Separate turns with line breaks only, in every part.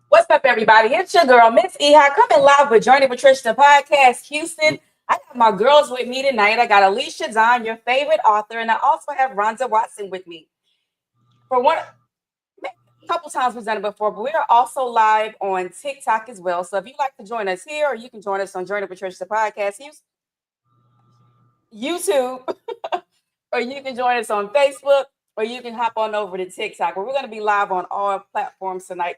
What's up, everybody? It's your girl, Miss Eha, coming live with Journey with Trish, the podcast, Houston. I have my girls with me tonight. I got Alicia Don, your favorite author, and I also have Rhonda Watson with me. For one, a couple times we've done it before, but we are also live on TikTok as well. So if you'd like to join us here, or you can join us on Journey with Trish, the podcast, YouTube, or you can join us on Facebook, or you can hop on over to TikTok, where we're going to be live on all platforms tonight.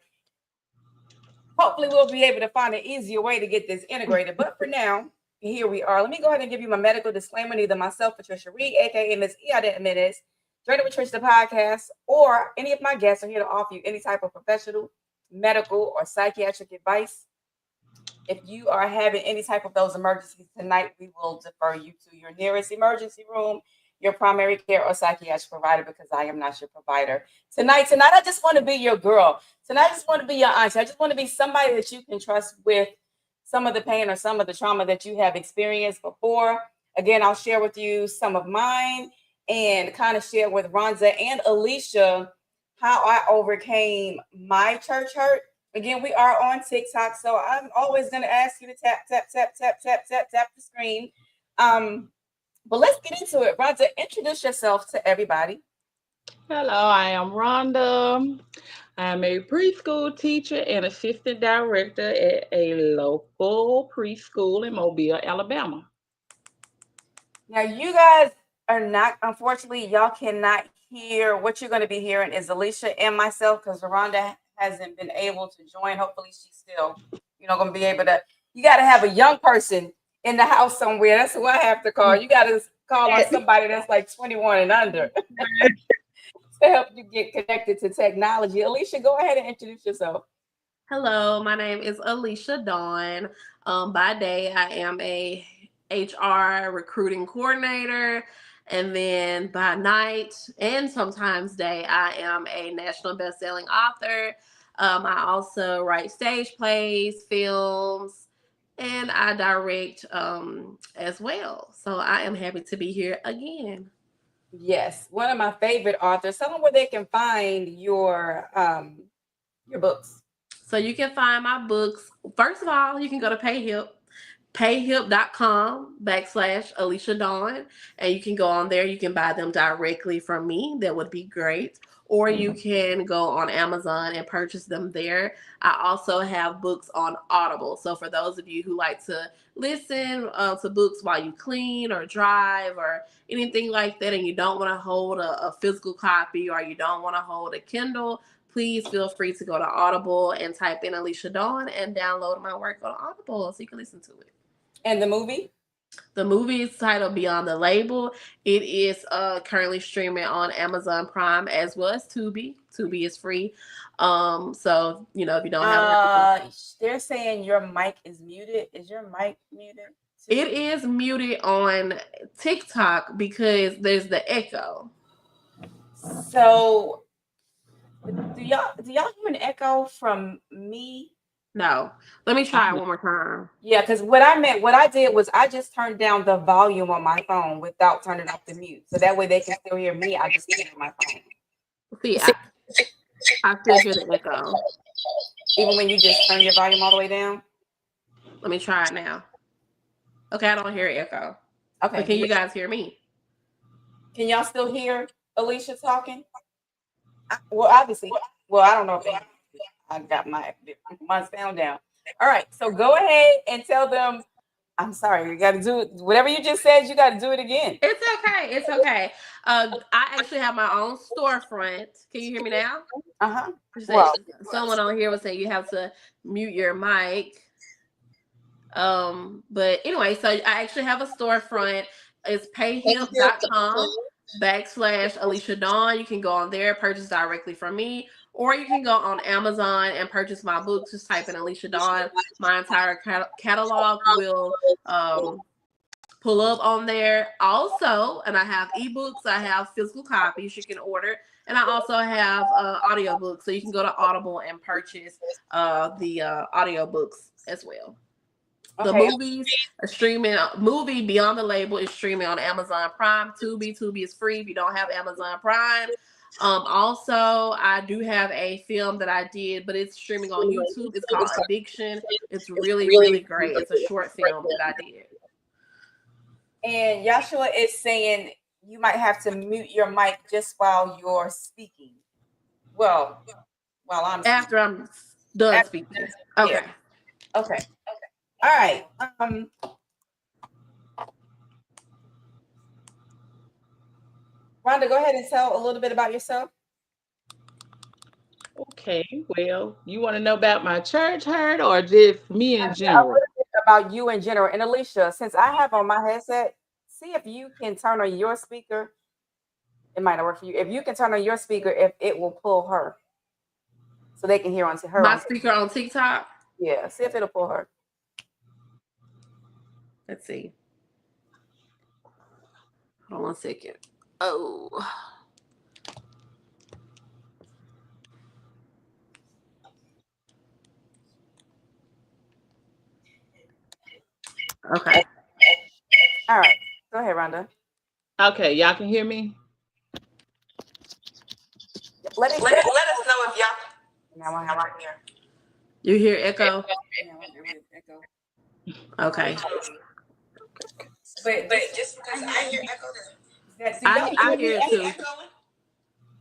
Hopefully, we'll be able to find an easier way to get this integrated. But for now, here we are. Let me go ahead and give you my medical disclaimer. Neither myself, Patricia Reed, aka Miss Eada Jimenez, Journey with Trish, the podcast, or any of my guests are here to offer you any type of professional, medical, or psychiatric advice. If you are having any type of those emergencies tonight, we will defer you to your nearest emergency room, your primary care or psychiatric provider, because I am not your provider. Tonight, I just want to be your girl. Tonight, I just want to be your auntie. I just want to be somebody that you can trust with some of the pain or some of the trauma that you have experienced before. Again, I'll share with you some of mine and kind of share with Rhonda and Alicia how I overcame my church hurt. Again, we are on TikTok, so I'm always going to ask you to tap the screen. But let's get into it. Rhonda, introduce yourself to everybody.
Hello, I am Rhonda. I'm a preschool teacher and assistant director at a local preschool in Mobile, Alabama.
Now, you guys are not, unfortunately, y'all cannot hear. What you're going to be hearing is Alicia and myself, because Rhonda hasn't been able to join. Hopefully, she's still, going to be able to. You got to have a young person in the house somewhere. That's who I have to call. You got to call on somebody that's like 21 and under to help you get connected to technology. Alicia, go ahead and introduce yourself.
Hello, my name is Alicia Dawn. By day, I am a HR recruiting coordinator. And then by night and sometimes day, I am a national best-selling author. I also write stage plays, films, and I direct as well. So I am happy to be here again.
Yes, one of my favorite authors. Tell them where they can find your books.
So you can find my books. First of all, you can go to payhip.com/Alicia Dawn, and you can go on there. You can buy them directly from me. That would be great. Or you can go on Amazon and purchase them there. I also have books on Audible. So for those of you who like to listen to books while you clean or drive or anything like that, and you don't want to hold a physical copy or you don't want to hold a Kindle, please feel free to go to Audible and type in Alicia Dawn and download my work on Audible so you can listen to it.
And the movie?
The movie is titled Beyond the Label. It is currently streaming on Amazon Prime as well as Tubi. Tubi is free. So, if you don't have
they're saying your mic is muted. Is your mic muted?
It is muted on TikTok because there's the echo.
So do y'all hear an echo from me?
No. Let me try it one more time.
Yeah, because what I did was I just turned down the volume on my phone without turning off the mute. So that way they can still hear me. I just hear my phone.
See, I still hear the echo.
Even when you just turn your volume all the way down?
Let me try it now. Okay, I don't hear echo.
Okay.
But can you guys hear me?
Can y'all still hear Alicia talking? Well, obviously. Well, I don't know if I got my sound down. All right. So go ahead and tell them, I'm sorry, you got to do it. Whatever you just said, you got to do it again.
It's okay. It's okay. I actually have my own storefront. Can you hear me now?
Uh-huh.
Well, someone on here was saying you have to mute your mic. But anyway, so I actually have a storefront. It's payhip.com/Alicia Dawn. You can go on there, purchase directly from me, or you can go on Amazon and purchase my books. Just type in Alicia Dawn. My entire catalog will pull up on there. Also, and I have ebooks, I have physical copies you can order, and I also have audiobooks. So you can go to Audible and purchase the audiobooks as well. The movies are streaming. Movie Beyond the Label is streaming on Amazon Prime. Tubi is free if you don't have Amazon Prime. Also, I do have a film that I did, but it's streaming on YouTube. It's called Addiction. It's really, really great. It's a short film that I did.
And Joshua is saying you might have to mute your mic just while you're speaking. Well, while I'm speaking.
After I'm done speaking. Okay.
Yeah. Okay. All right. Rhonda, go ahead and tell a little bit about yourself.
Okay, well, you want to know about my church hurt or just me in general?
A little bit about you in general. And Alicia, since I have on my headset, see if you can turn on your speaker. It might not work for you. If you can turn on your speaker, if it will pull her, so they can hear on her.
My speaker on TikTok.
Yeah, see if it'll pull her.
Let's see. Hold on 1 second. Oh. Okay.
All right. Go ahead, Rhonda.
Okay, y'all can hear me?
Let us know if y'all. Now I'm here.
You hear echo? Okay.
But just because I hear echo,
I hear it too.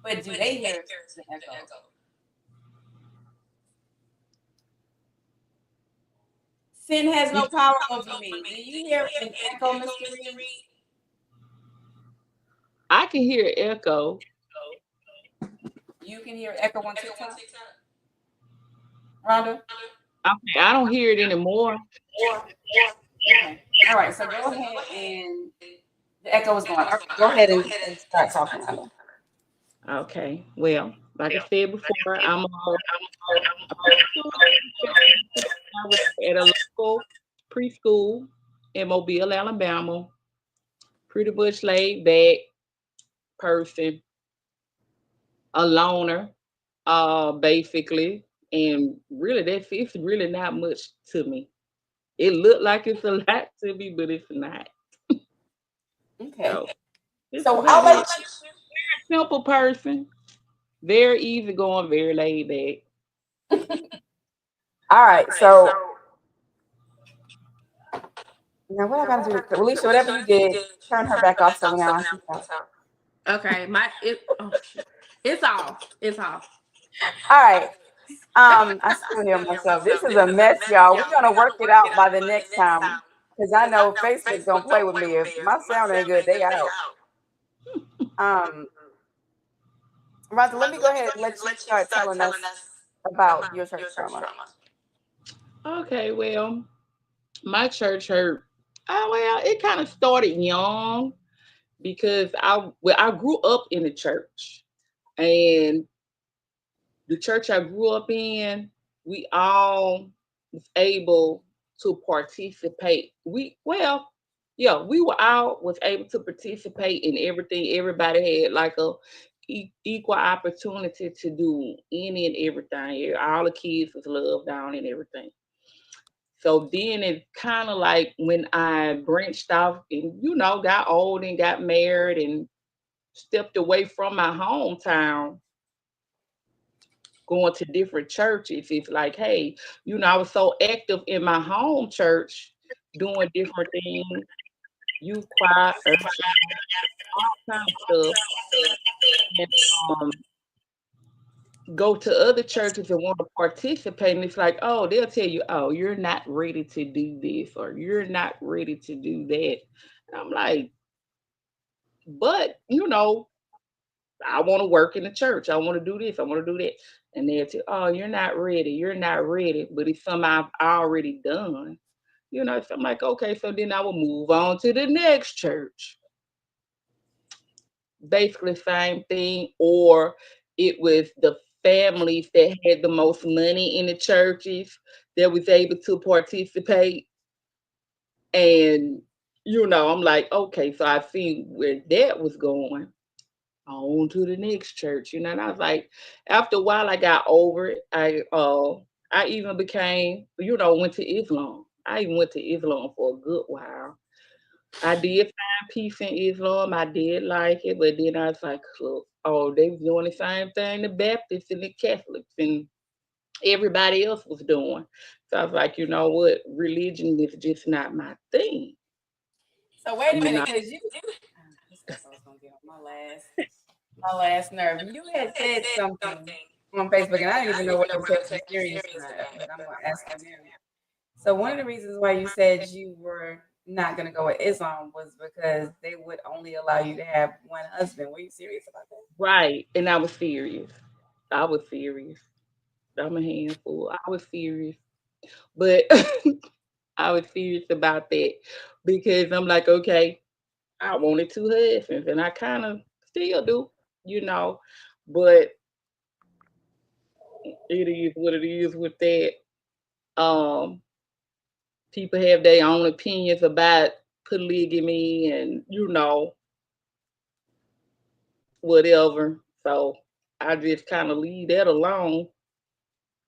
But do they hear the echo? Sin has no power over me. Do you hear an echo, Mr. Reed?
I can hear echo.
You can hear echo on TikTok? Rhonda?
Okay, I don't hear it anymore.
Okay. All right, so go ahead and the echo is going. Go ahead and start talking, Rhonda.
Okay, well, like I said before, I'm at a local preschool in Mobile, Alabama. Pretty much laid back person, a loner, basically, and really it's really not much to me. It looked like it's a lot to me, but it's not.
Okay.
So
how about
you? Simple person, very easygoing, very laid back.
All right, so now what I gotta do? Alicia, whatever you did, turn her back off so now I can talk.
Okay, it's off. It's off.
All right. I still hear myself. This is a mess, y'all. We're gonna work it out by the next time. Because I know Facebook don't play with me. If my sound ain't good, they out. Rhonda, let me go ahead and let you start telling us about your church trauma.
Okay, well, my church hurt. Well, it kind of started young because I grew up in the church, and the church I grew up in, we all was able to participate. We were all was able to participate in everything. Everybody had like a equal opportunity to do any and everything. All the kids was loved down and everything. So then it kind of like when I branched off and got old and got married and stepped away from my hometown, going to different churches. It's like, hey, I was so active in my home church, doing different things, youth choir, all kind of stuff. And go to other churches and want to participate, and it's like, oh, they'll tell you, oh, you're not ready to do this, or you're not ready to do that. And I'm like, but I want to work in the church. I want to do this. I want to do that. And they'll tell, oh, you're not ready. You're not ready. But it's something I've already done. So I'm like, okay, so then I will move on to the next church. Basically, same thing. Or it was the families that had the most money in the churches that was able to participate. And, I'm like, okay, so I see where that was going. On to the next church, and I was like, after a while, I got over it. I even became, went to Islam. I even went to Islam for a good while, I did find peace in Islam. I did like it, but then I was like, look, oh, they was doing the same thing the Baptists and the Catholics and everybody else was doing. So I was like, you know what? Religion is just not my thing.
So wait a
You
minute,
know,
because this episode's gonna get on my last nerve. You had said something on Facebook, and I didn't even know what to take you serious or not, but I'm gonna ask you now. So one of the reasons why you said you were not gonna go with Islam was because they would only allow you to have one husband. Were you serious about that?
right. And I was serious. I was serious. I'm a handful. I was serious. But I was serious about that because I'm like, okay, I wanted two husbands and I kind of still do, you know, but it is what it is with that. Um, People have their own opinions about polygamy and, whatever. So I just kind of leave that alone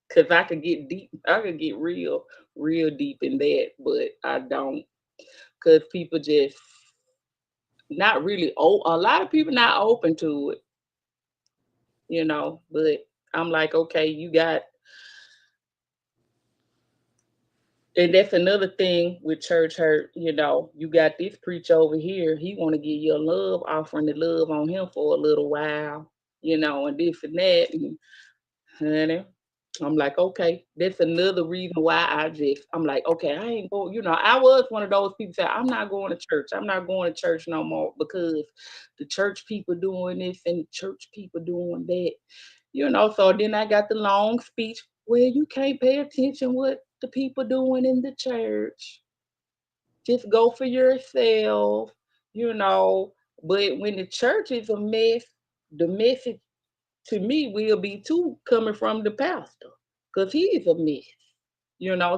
because I could get deep. I could get real deep in that, but I don't because people just not really. Oh, a lot of people not open to it, But I'm like, okay, you got, and that's another thing with church hurt. You got this preacher over here. He want to give you a love offering to love on him for a little while, and this and that, and honey. I'm like, okay, that's another reason why I'm like, okay, I ain't going, I was one of those people that I'm not going to church. I'm not going to church no more because the church people doing this and the church people doing that, So then I got the long speech where you can't pay attention what the people doing in the church. Just go for yourself, you know. But when the church is a mess, the message to me will be too coming from the pastor because he is a mess,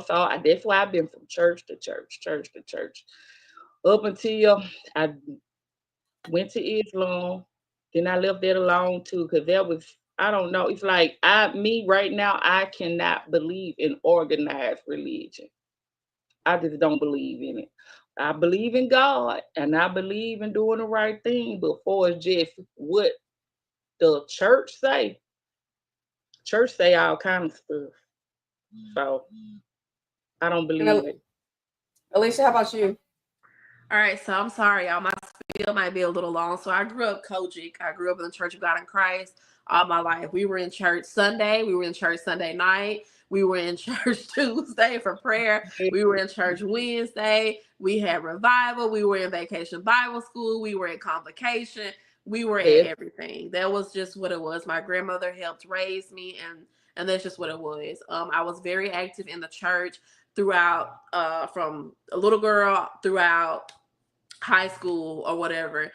So that's why I've been from church to church, church to church, up until I went to Islam. Then I left that alone too because that was, I don't know. It's like me right now. I cannot believe in organized religion. I just don't believe in it. I believe in God and I believe in doing the right thing. But for it's just what the church say all kind of stuff. So I don't
And
believe it.
Alicia, how about you?
All right, so I'm sorry, y'all. My spiel might be a little long. So I grew up Kojic. I grew up in the Church of God in Christ all my life. We were in church Sunday. We were in church Sunday night. We were in church Tuesday for prayer. We were in church Wednesday. We had revival. We were in vacation Bible school. We were in convocation. We were at everything. That was just what it was. My grandmother helped raise me, and that's just what it was. I was very active in the church throughout, from a little girl throughout high school or whatever.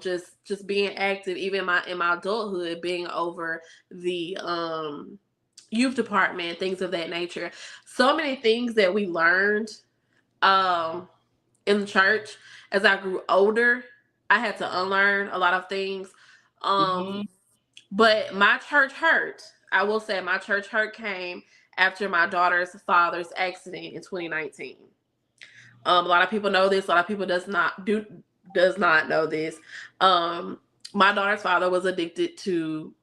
Just being active, even in my adulthood, being over the youth department, things of that nature. So many things that we learned in the church. As I grew older, I had to unlearn a lot of things.
Mm-hmm.
But my church hurt. I will say my church hurt came after my daughter's father's accident in 2019. A lot of people know this. A lot of people does not know this. My daughter's father was addicted to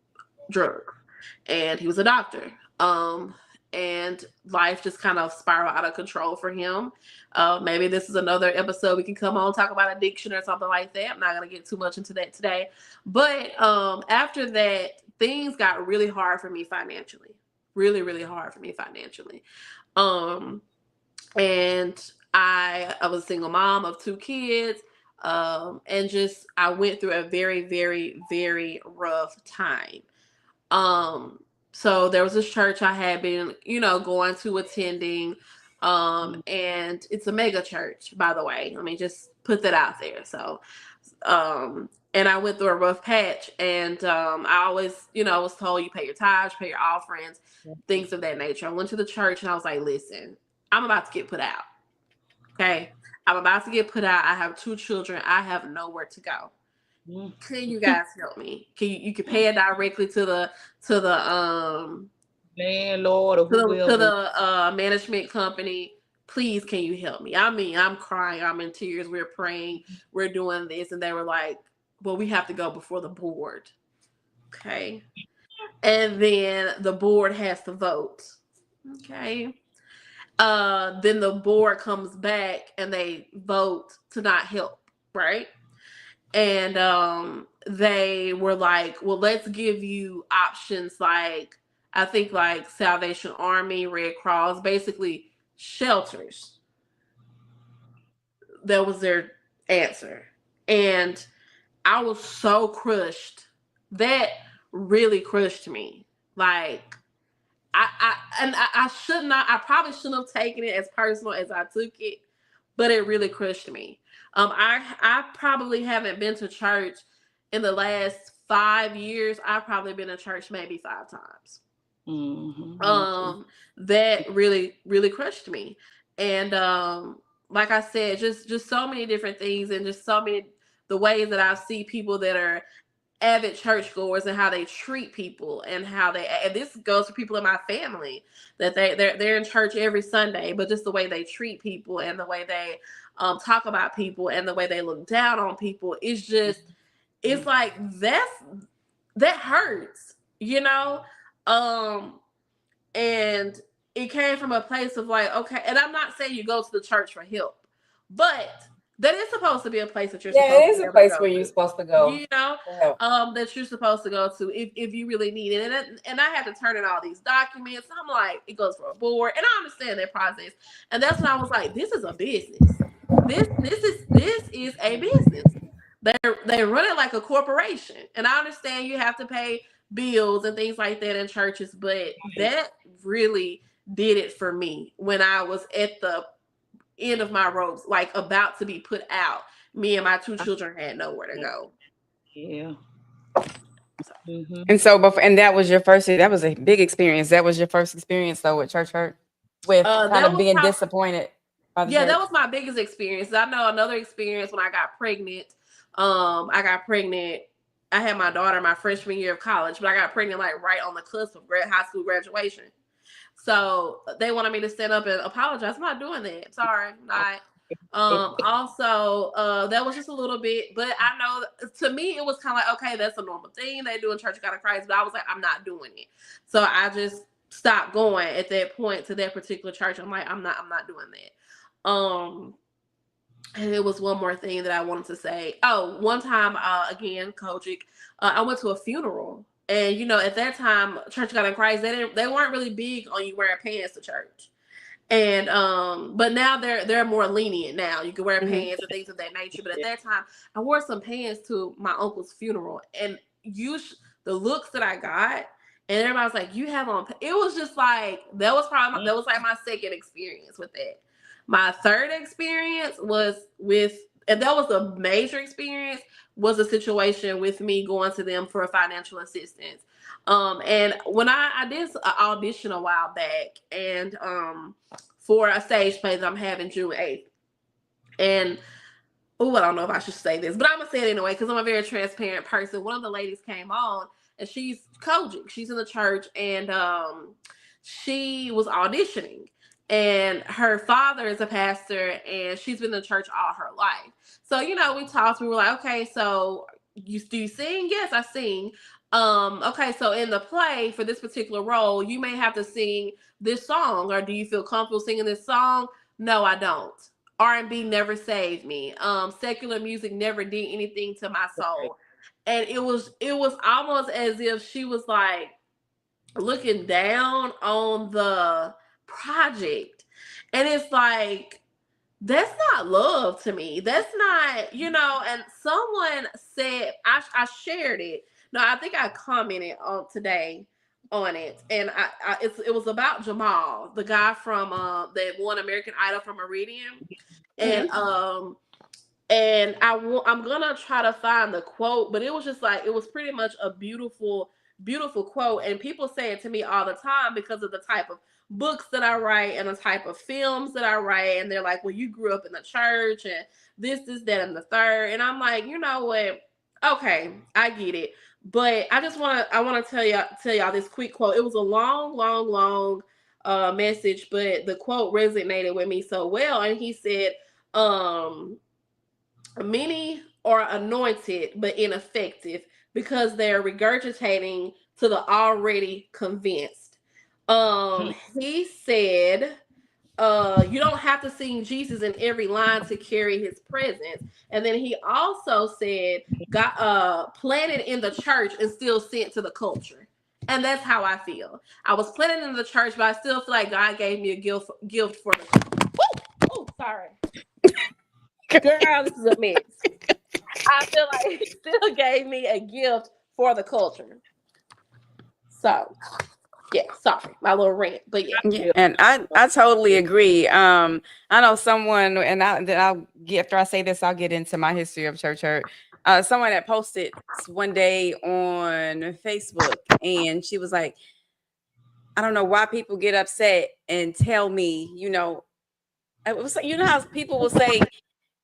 drugs, and he was a doctor. And life just kind of spiraled out of control for him. Maybe this is another episode we can come on, talk about addiction or something like that. I'm not gonna get too much into that today. But after that, things got really hard for me financially. Really, really hard for me financially. And I was a single mom of 2 kids. And just I went through a very, very, very rough time. So there was this church I had been, going to, attending. And it's a mega church, by the way. Let me just put that out there. So, and I went through a rough patch, and I always, was told you pay your tithes, pay your offerings, things of that nature. I went to the church and I was like, listen, I'm about to get put out. Okay. I'm about to get put out. I have 2 children. I have nowhere to go. Can you guys help me? You can pay it directly to the
landlord or
to the management company. please, can you help me? I mean, I'm crying, I'm in tears, we're praying, we're doing this. And they were like, well, we have to go before the board. Okay. And then the board has to vote. Okay. Then the board comes back and they vote to not help, right? And they were like, well, let's give you options like, I think like Salvation Army, Red Cross, basically shelters. That was their answer. And I was so crushed. That really crushed me. Like, I should not, I probably shouldn't have taken it as personal as I took it, but it really crushed me. I probably haven't been to church in the last 5 years. I've probably been to church maybe 5 times. That really crushed me. And like I said, just so many different things, and just so many the ways that I see people that are avid churchgoers and how they treat people, and how they, and this goes for people in my family, that they're in church every Sunday, but just the way they treat people, and the way they talk about people, and the way they look down on people, is just, it's like that hurts, you know. And it came from a place of like, okay, and I'm not saying you go to the church for help, but that is supposed to be a place that you're supposed to go.
Yeah, it is a place where you're supposed to go.
You know, that you're supposed to go to if you really need it. And I had to turn in all these documents. I'm like, it goes for a board, and I understand that process. And that's when I was like, this is a business. This is a business. They run it like a corporation. And I understand you have to pay bills and things like that in churches, but that really did it for me when I was at the end of my ropes, like about to be put out. Me and my 2 children had nowhere to go.
Yeah.
And so, and that was your first, that was a big experience. That was your first experience though with church hurt, with kind of being disappointed by the church.
That was my biggest experience. I know another experience when I got pregnant. I had my daughter my freshman year of college, but I got pregnant like right on the cusp of high school graduation. So they wanted me to stand up and apologize. I'm not doing that. Sorry, not. Also, that was just a little bit, but I know to me it was kind of like, okay, that's a normal thing they do in Church of God in Christ, but I was like, I'm not doing it. So I just stopped going at that point to that particular church. I'm like, I'm not doing that. And it was one more thing that I wanted to say. Oh, one time, again, Kojic, I went to a funeral. And, you know, at that time, Church of God in Christ, they weren't really big on you wearing pants to church. And, but now they're more lenient now. You can wear pants and things of that nature. But at that time, I wore some pants to my uncle's funeral. And the looks that I got, and everybody's like, you have on, it was just like, that was like my second experience with that. My third experience was and that was a major experience, was a situation with me going to them for financial assistance. And when I did an audition a while back, and for a stage play that I'm having June 8th. And I don't know if I should say this, but I'm gonna say it anyway because I'm a very transparent person. One of the ladies came on, and she's Kojic. She's in the church, and she was auditioning. And her father is a pastor, and she's been in the church all her life. So, you know, we talked. We were like, okay, so do you sing? Yes, I sing. Okay, so in the play for this particular role, you may have to sing this song, or do you feel comfortable singing this song? No, I don't. R&B never saved me. Secular music never did anything to my soul. And it was almost as if she was like looking down on the project. And it's like, that's not love to me. That's not, you know. And someone said, I shared it. No, I think I commented on today on it, and it was about Jamal, the guy from that won American Idol from Meridian, and I'm gonna try to find the quote, but it was just like, it was pretty much a beautiful quote. And people say it to me all the time because of the type of books that I write and the type of films that I write, and they're like, well, you grew up in the church and this, that, and the third. And I'm like, you know what? Okay, I get it. But I want to tell y'all this quick quote. It was a long message, but the quote resonated with me so well. And he said, many are anointed but ineffective because they're regurgitating to the already convinced. He said, you don't have to sing Jesus in every line to carry his presence. And then he also said, got planted in the church and still sent to the culture. And that's how I feel. I was planted in the church, but I still feel like God gave me a gift for the. Oh, sorry. Girl, this is a mess. I feel like he still gave me a gift for the culture. So, yeah, sorry, my little rant, but yeah.
And I totally agree. I know someone, and I'll get, after I say this, I'll get into my history of church hurt. Someone that posted one day on Facebook, and she was like, I don't know why people get upset and tell me, you know how people will say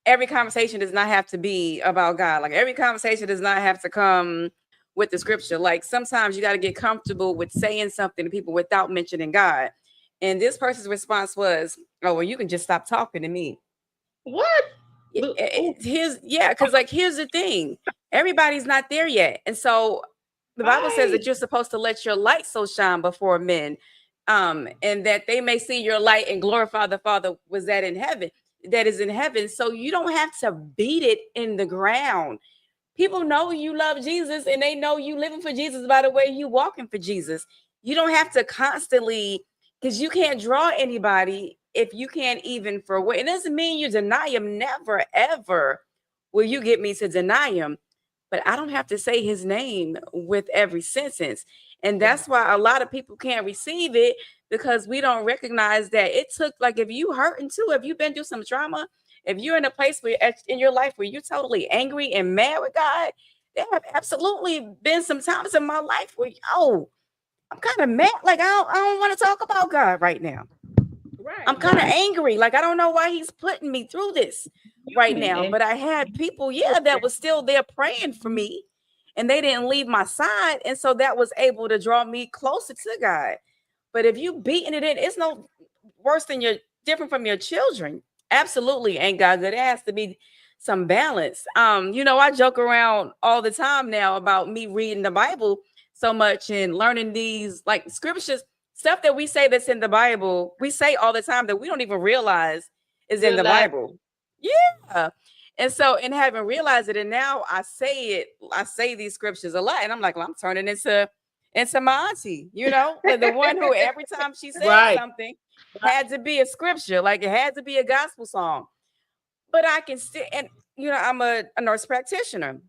every conversation does not have to be about God. Like every conversation does not have to come with the scripture. Like sometimes you got to get comfortable with saying something to people without mentioning God. And this person's response was, "Oh, well, you can just stop talking to me."
What?
Because here's the thing: everybody's not there yet, and so the Bible says that you're supposed to let your light so shine before men, and that they may see your light and glorify the Father that is in heaven. So you don't have to beat it in the ground. People know you love Jesus, and they know you living for Jesus by the way you walking for Jesus. You don't have to constantly, because you can't draw anybody if you can't even for what. It doesn't mean you deny him. Never, ever will you get me to deny him. But I don't have to say his name with every sentence. And that's why a lot of people can't receive it, because we don't recognize that it took, like, if you hurting too, if you've been through some trauma, if you're in a place where in your life where you're totally angry and mad with God, there have absolutely been some times in my life where, I'm kind of mad. Like, I don't want to talk about God right now. Right. I'm kind of angry. Like, I don't know why he's putting me through this right now. But I had people, that was still there praying for me, and they didn't leave my side. And so that was able to draw me closer to God. But if you beating it in, it's no worse than different from your children. Absolutely ain't God good. It has to be some balance. I joke around all the time now about me reading the Bible so much and learning these like scriptures, stuff that we say that's in the Bible. We say all the time that we don't even realize is in the Bible. Yeah. And so in having realized it, and now I say these scriptures a lot, and I'm like, well, I'm turning into my auntie, the one who every time she said something had to be a scripture, like it had to be a gospel song. But I can still, and I'm a nurse practitioner.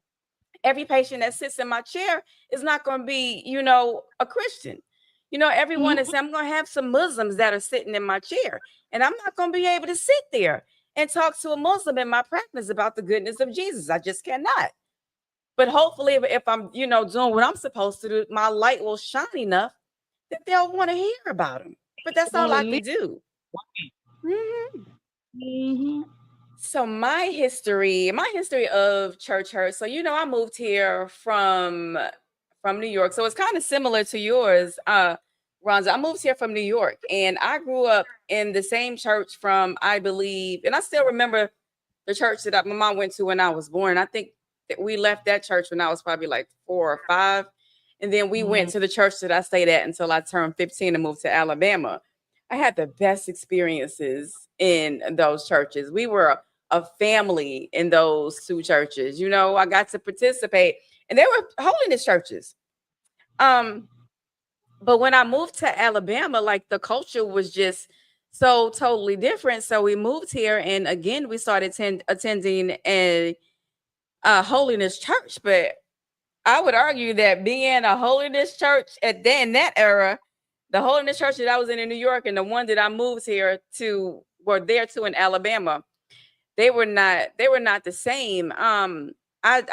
Every patient that sits in my chair is not going to be, a Christian. Everyone is, I'm going to have some Muslims that are sitting in my chair, and I'm not going to be able to sit there and talk to a Muslim in my practice about the goodness of Jesus. I just cannot. But hopefully if I'm, doing what I'm supposed to do, my light will shine enough that they'll want to hear about him. But that's all I can do. So my history of church hurt. So, I moved here from New York. So it's kind of similar to yours, Ronza. I moved here from New York, and I grew up in the same church from, I believe, and I still remember the church that my mom went to when I was born. I think that we left that church when I was probably like 4 or 5. And then we went to the church that I stayed at until I turned 15 and moved to Alabama. I had the best experiences in those churches. We were a family in those 2 churches. I got to participate, and they were holiness churches. But when I moved to Alabama, like the culture was just so totally different. So we moved here, and again, we started attending a holiness church. But I would argue that being a holiness church in that era, the holiness church that I was in New York and the one that I moved here to were there too in Alabama. They were not the same. I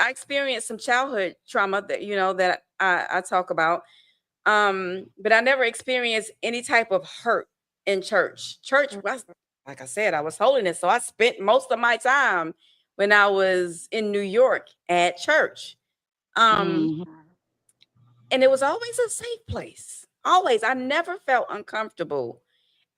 experienced some childhood trauma that that I talk about. But I never experienced any type of hurt in church. Church was, like I said, I was holiness. So I spent most of my time when I was in New York at church. And it was always a safe place. Always. I never felt uncomfortable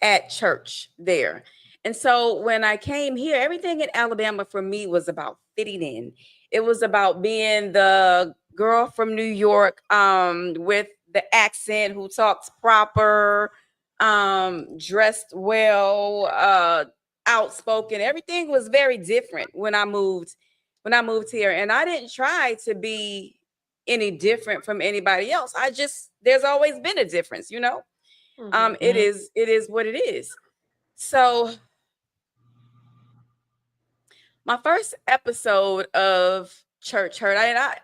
at church there. And so when I came here, everything in Alabama for me was about fitting in. It was about being the girl from New York with the accent who talks proper, dressed well, outspoken. Everything was very different when I moved here. And I didn't try to be any different from anybody else. There's always been a difference, you know.
Mhm.
It is what it is. So my first episode of Church Hurt,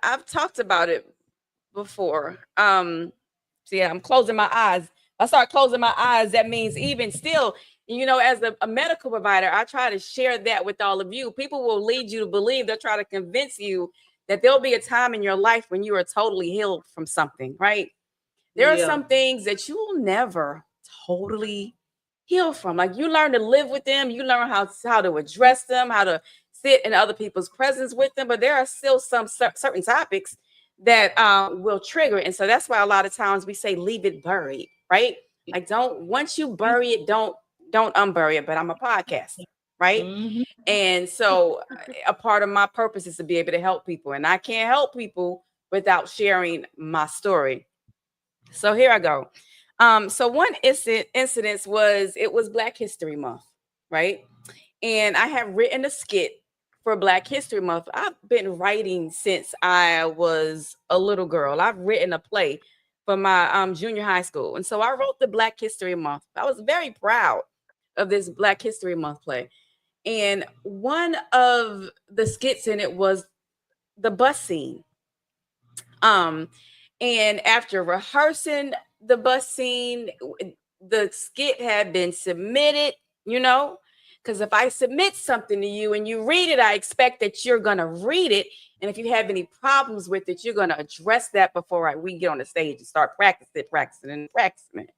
I've talked about it before. So yeah, I'm closing my eyes. I start closing my eyes. That means even still, you know, as a medical provider, I try to share that with all of you. People will lead you to believe, they'll try to convince you that there'll be a time in your life when you are totally healed from something, right? There are
Yeah.
some things that you will never totally heal from. Like you learn to live with them, you learn how to address them, how to sit in other people's presence with them. But there are still some certain topics that will trigger. And so that's why a lot of times we say leave it buried, right? Like don't once you bury it, don't unbury it. But I'm a podcaster, right?
Mhm.
And so a part of my purpose is to be able to help people. And I can't help people without sharing my story. So here I go. So one incident was it was Black History Month, right? And I have written a skit for Black History Month. I've been writing since I was a little girl. I've written a play for my junior high school. And so I wrote the Black History Month. I was very proud of this Black History Month play. And one of the skits in it was the bus scene. And after rehearsing the bus scene, the skit had been submitted, you know, because if I submit something to you and you read it, I expect that you're going to read it. And if you have any problems with it, you're going to address that before we get on the stage and start practicing it.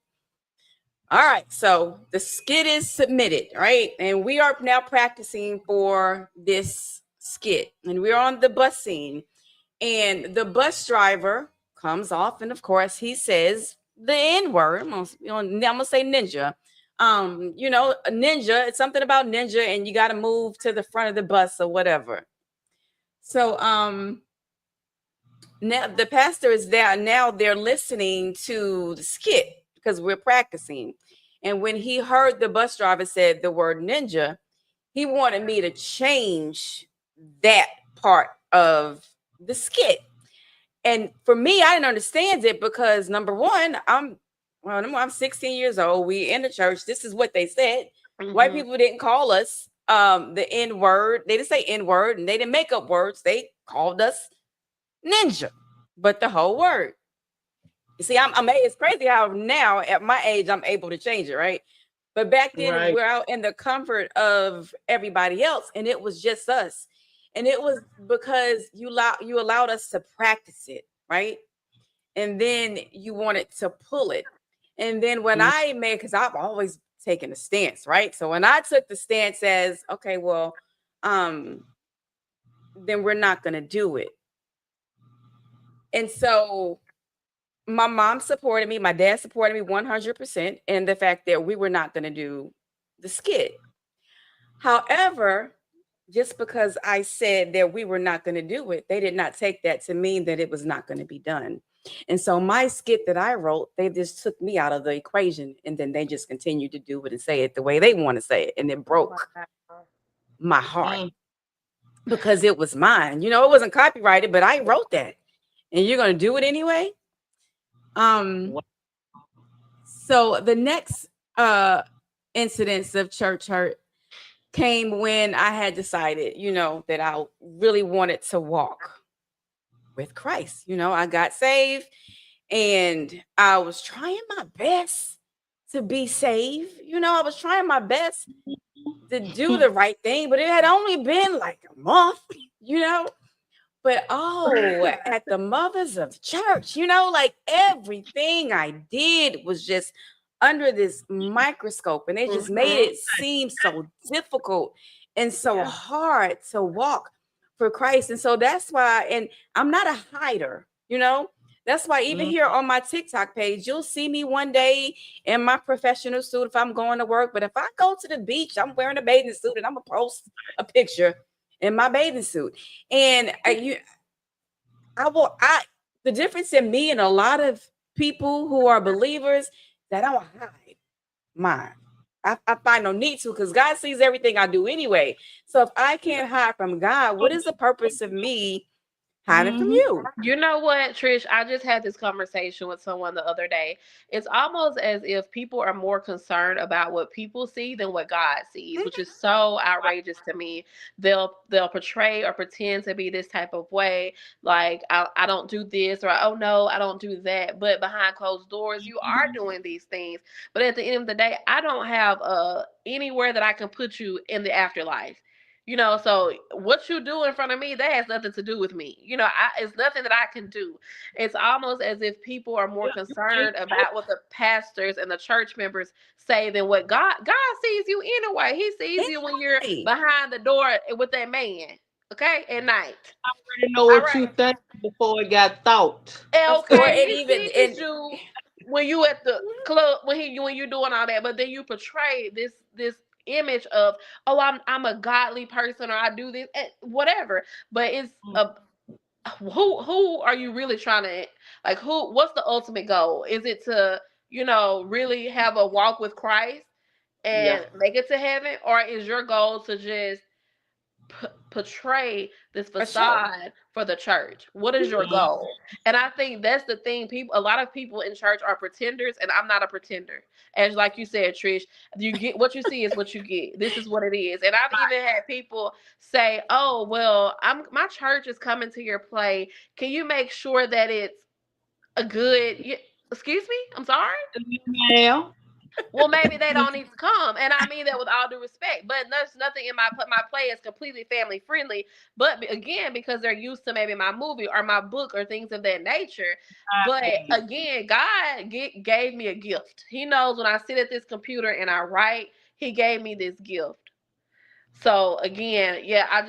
All right. So the skit is submitted, right? And we are now practicing for this skit. And we're on the bus scene. And the bus driver comes off, and of course, he says the N word. I'm gonna say ninja. You know, a ninja. It's something about ninja, and you got to move to the front of the bus or whatever. So, now the pastor is there. Now they're listening to the skit because we're practicing. And when he heard the bus driver said the word ninja, he wanted me to change that part of the skit. And for me, I didn't understand it because number one, I'm 16 years old. We in the church. This is what they said. White
Mhm.
people didn't call us the N word. They didn't say N word, and they didn't make up words. They called us ninja, but the whole word. You see, it's crazy how now at my age I'm able to change it, right? But back then
Right.
we're out in the comfort of everybody else, and it was just us. And it was because you allowed us to practice it, right? And then you wanted to pull it. And then when
Mm.
I made, because I've always taken a stance, right? So when I took the stance as, okay, well, um, then we're not gonna do it. And so my mom supported me, my dad supported me 100% in the fact that we were not going to do the skit. However, just because I said that we were not going to do it, they did not take that to mean that it was not going to be done. And so my skit that I wrote, they just took me out of the equation and then they just continued to do it and say it the way they want to say it. And it broke my heart
Mm.
because it was mine. You know, it wasn't copyrighted, but I wrote that. And you're going to do it anyway?
Wow.
So the next incidents of church hurt came when I had decided, you know, that I really wanted to walk with Christ. You know, I got saved and I was trying my best to be saved. You know, I was trying my best to do the right thing, but it had only been like a month, you know. But at the mothers of church, you know, like everything I did was just under this microscope, and it just made
Mhm.
it seem so difficult and so
Yeah.
hard to walk for Christ. And so that's why, and I'm not a hider, you know, That's why even here on my TikTok page, you'll see me one day in my professional suit if I'm going to work. But if I go to the beach, I'm wearing a bathing suit and I'm gonna post a picture in my bathing suit. And the difference in me and a lot of people who are believers that I don't hide mine. I find no need to, because God sees everything I do anyway. So if I can't hide from God, what is the purpose of me hiding from you?
You know what, Trish? I just had this conversation with someone the other day. It's almost as if people are more concerned about what people see than what God sees, which is so outrageous to me. They'll portray or pretend to be this type of way, like I don't do this, or oh no, I don't do that. But behind closed doors, you are doing these things. But at the end of the day, I don't have anywhere that I can put you in the afterlife. So what you do in front of me, that has nothing to do with me. It's nothing that I can do. It's almost as if people are more concerned about what the pastors and the church members say than what God sees you anyway. He sees you when you're behind the door with that man, okay, at night.
I already know what you think before it got thought.
Okay, he sees you when you at the club, when you doing all that, but then you portray this image of, oh, I'm a godly person, or I do this, whatever. But it's who are you really trying to, like, what's the ultimate goal? Is it to really have a walk with Christ and make it to heaven, or is your goal to just portray this facade for the church? What is your goal? And I think that's the thing. A lot of people in church are pretenders, and I'm not a pretender. As like you said, Trish, you get what you see is what you get. This is what it is. And I've even had people say, "Oh, well, my church is coming to your play. Can you make sure that it's a good?" Excuse me, I'm sorry.
Yeah.
Well, maybe they don't need to come, and I mean that with all due respect. But there's nothing in my play is completely family friendly. But again, because they're used to maybe my movie or my book or things of that nature. But again, God gave me a gift. He knows when I sit at this computer and I write, He gave me this gift. So again, I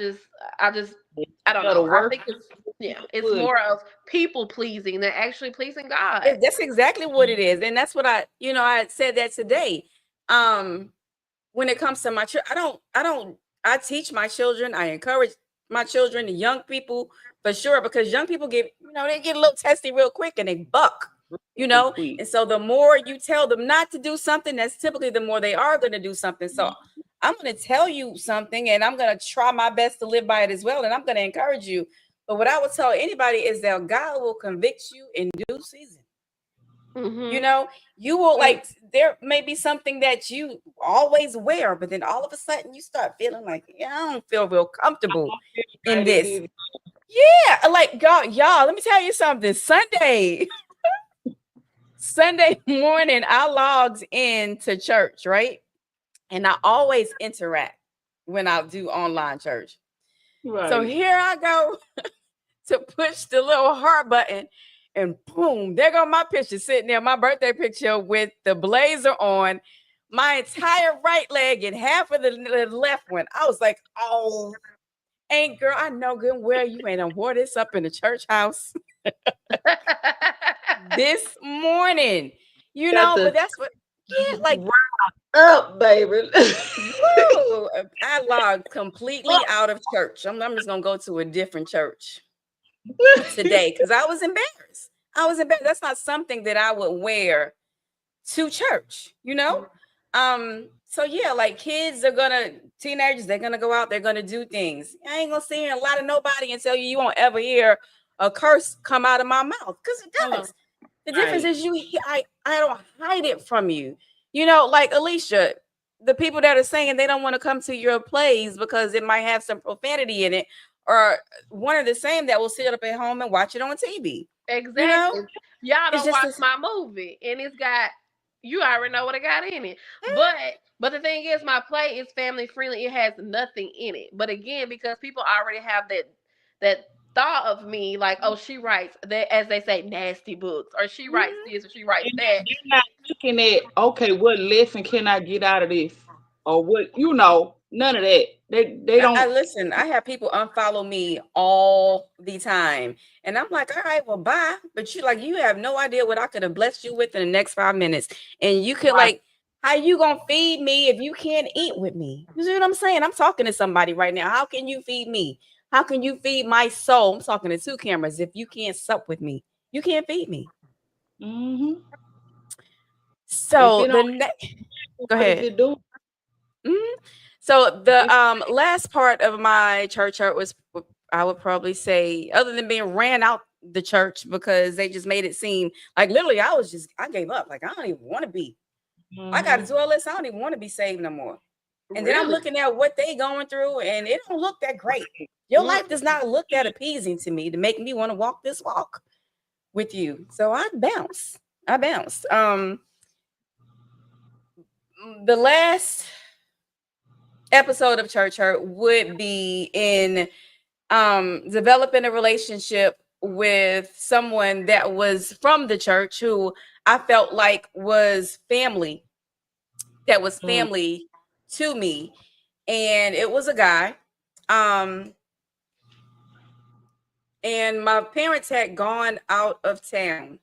don't know. I think it's more of people pleasing than actually pleasing God.
That's exactly what it is. And that's what I said that today. When it comes to my children, I teach my children, I encourage my children, the young people, for sure, because young people they get a little testy real quick and they buck, and so the more you tell them not to do something, that's typically the more they are going to do something. So I'm going to tell you something, and I'm going to try my best to live by it as well, and I'm going to encourage you. But what I would tell anybody is that God will convict you in due season. You will, like, there may be something that you always wear, but then all of a sudden you start feeling like, I don't feel real comfortable in this. Yeah, like, y'all, let me tell you something. Sunday morning, I logged into church, right? And I always interact when I do online church. Right. So here I go to push the little heart button, and boom, there go my picture sitting there, my birthday picture with the blazer on, my entire right leg and half of the left one. I was like, oh, girl, I know good and well you ain't wore this up in the church house this morning, but that's what, like,
up, baby.
I logged completely out of church. I'm just gonna go to a different church today because I was embarrassed. That's not something that I would wear to church, So like kids teenagers, they're gonna go out, they're gonna do things. I ain't gonna sit here and lie to nobody and tell you won't ever hear a curse come out of my mouth, because it does. The difference is I don't hide it from you. Like Alicia, the people that are saying they don't want to come to your plays because it might have some profanity in it, or one of the same that will sit up at home and watch it on TV.
Exactly. Y'all don't watch my movie, and it's got, you already know what it got in it. But the thing is, my play is family friendly. It has nothing in it. But again, because people already have that thought of me, like, oh, she writes that, as they say, nasty books, or she writes this, or she writes that.
You're not looking at, okay, what lesson can I get out of this, or what, None of that. They
I
don't.
listen, I have people unfollow me all the time. And I'm like, all right, well, bye. But you have no idea what I could have blessed you with in the next 5 minutes. And you could
Right.
how you gonna feed me if you can't eat with me? You see what I'm saying? I'm talking to somebody right now. How can you feed me? How can you feed my soul? I'm talking to 2 cameras. If you can't sup with me, you can't feed me.
Mm-hmm. If
So
it
the
don't,
next, go
what is
ahead.
it doing?
Mhm. So the
If,
last part of my church hurt was, I would probably say, other than being ran out the church because they just made it seem like literally I gave up. Like I don't even want to be. I got to
Mhm.
do all this. I don't even want to be saved no more. And then I'm
Really?
looking at what they going through, and it don't look that great. Your
Mm.
life does not look that appeasing to me to make me want to walk this walk with you. So I bounce. I bounced. The last episode of Church Hurt would be in developing a relationship with someone that was from the church who I felt like was family, that was
Mm.
family to me. And it was a guy. Um, and my parents had gone out of town.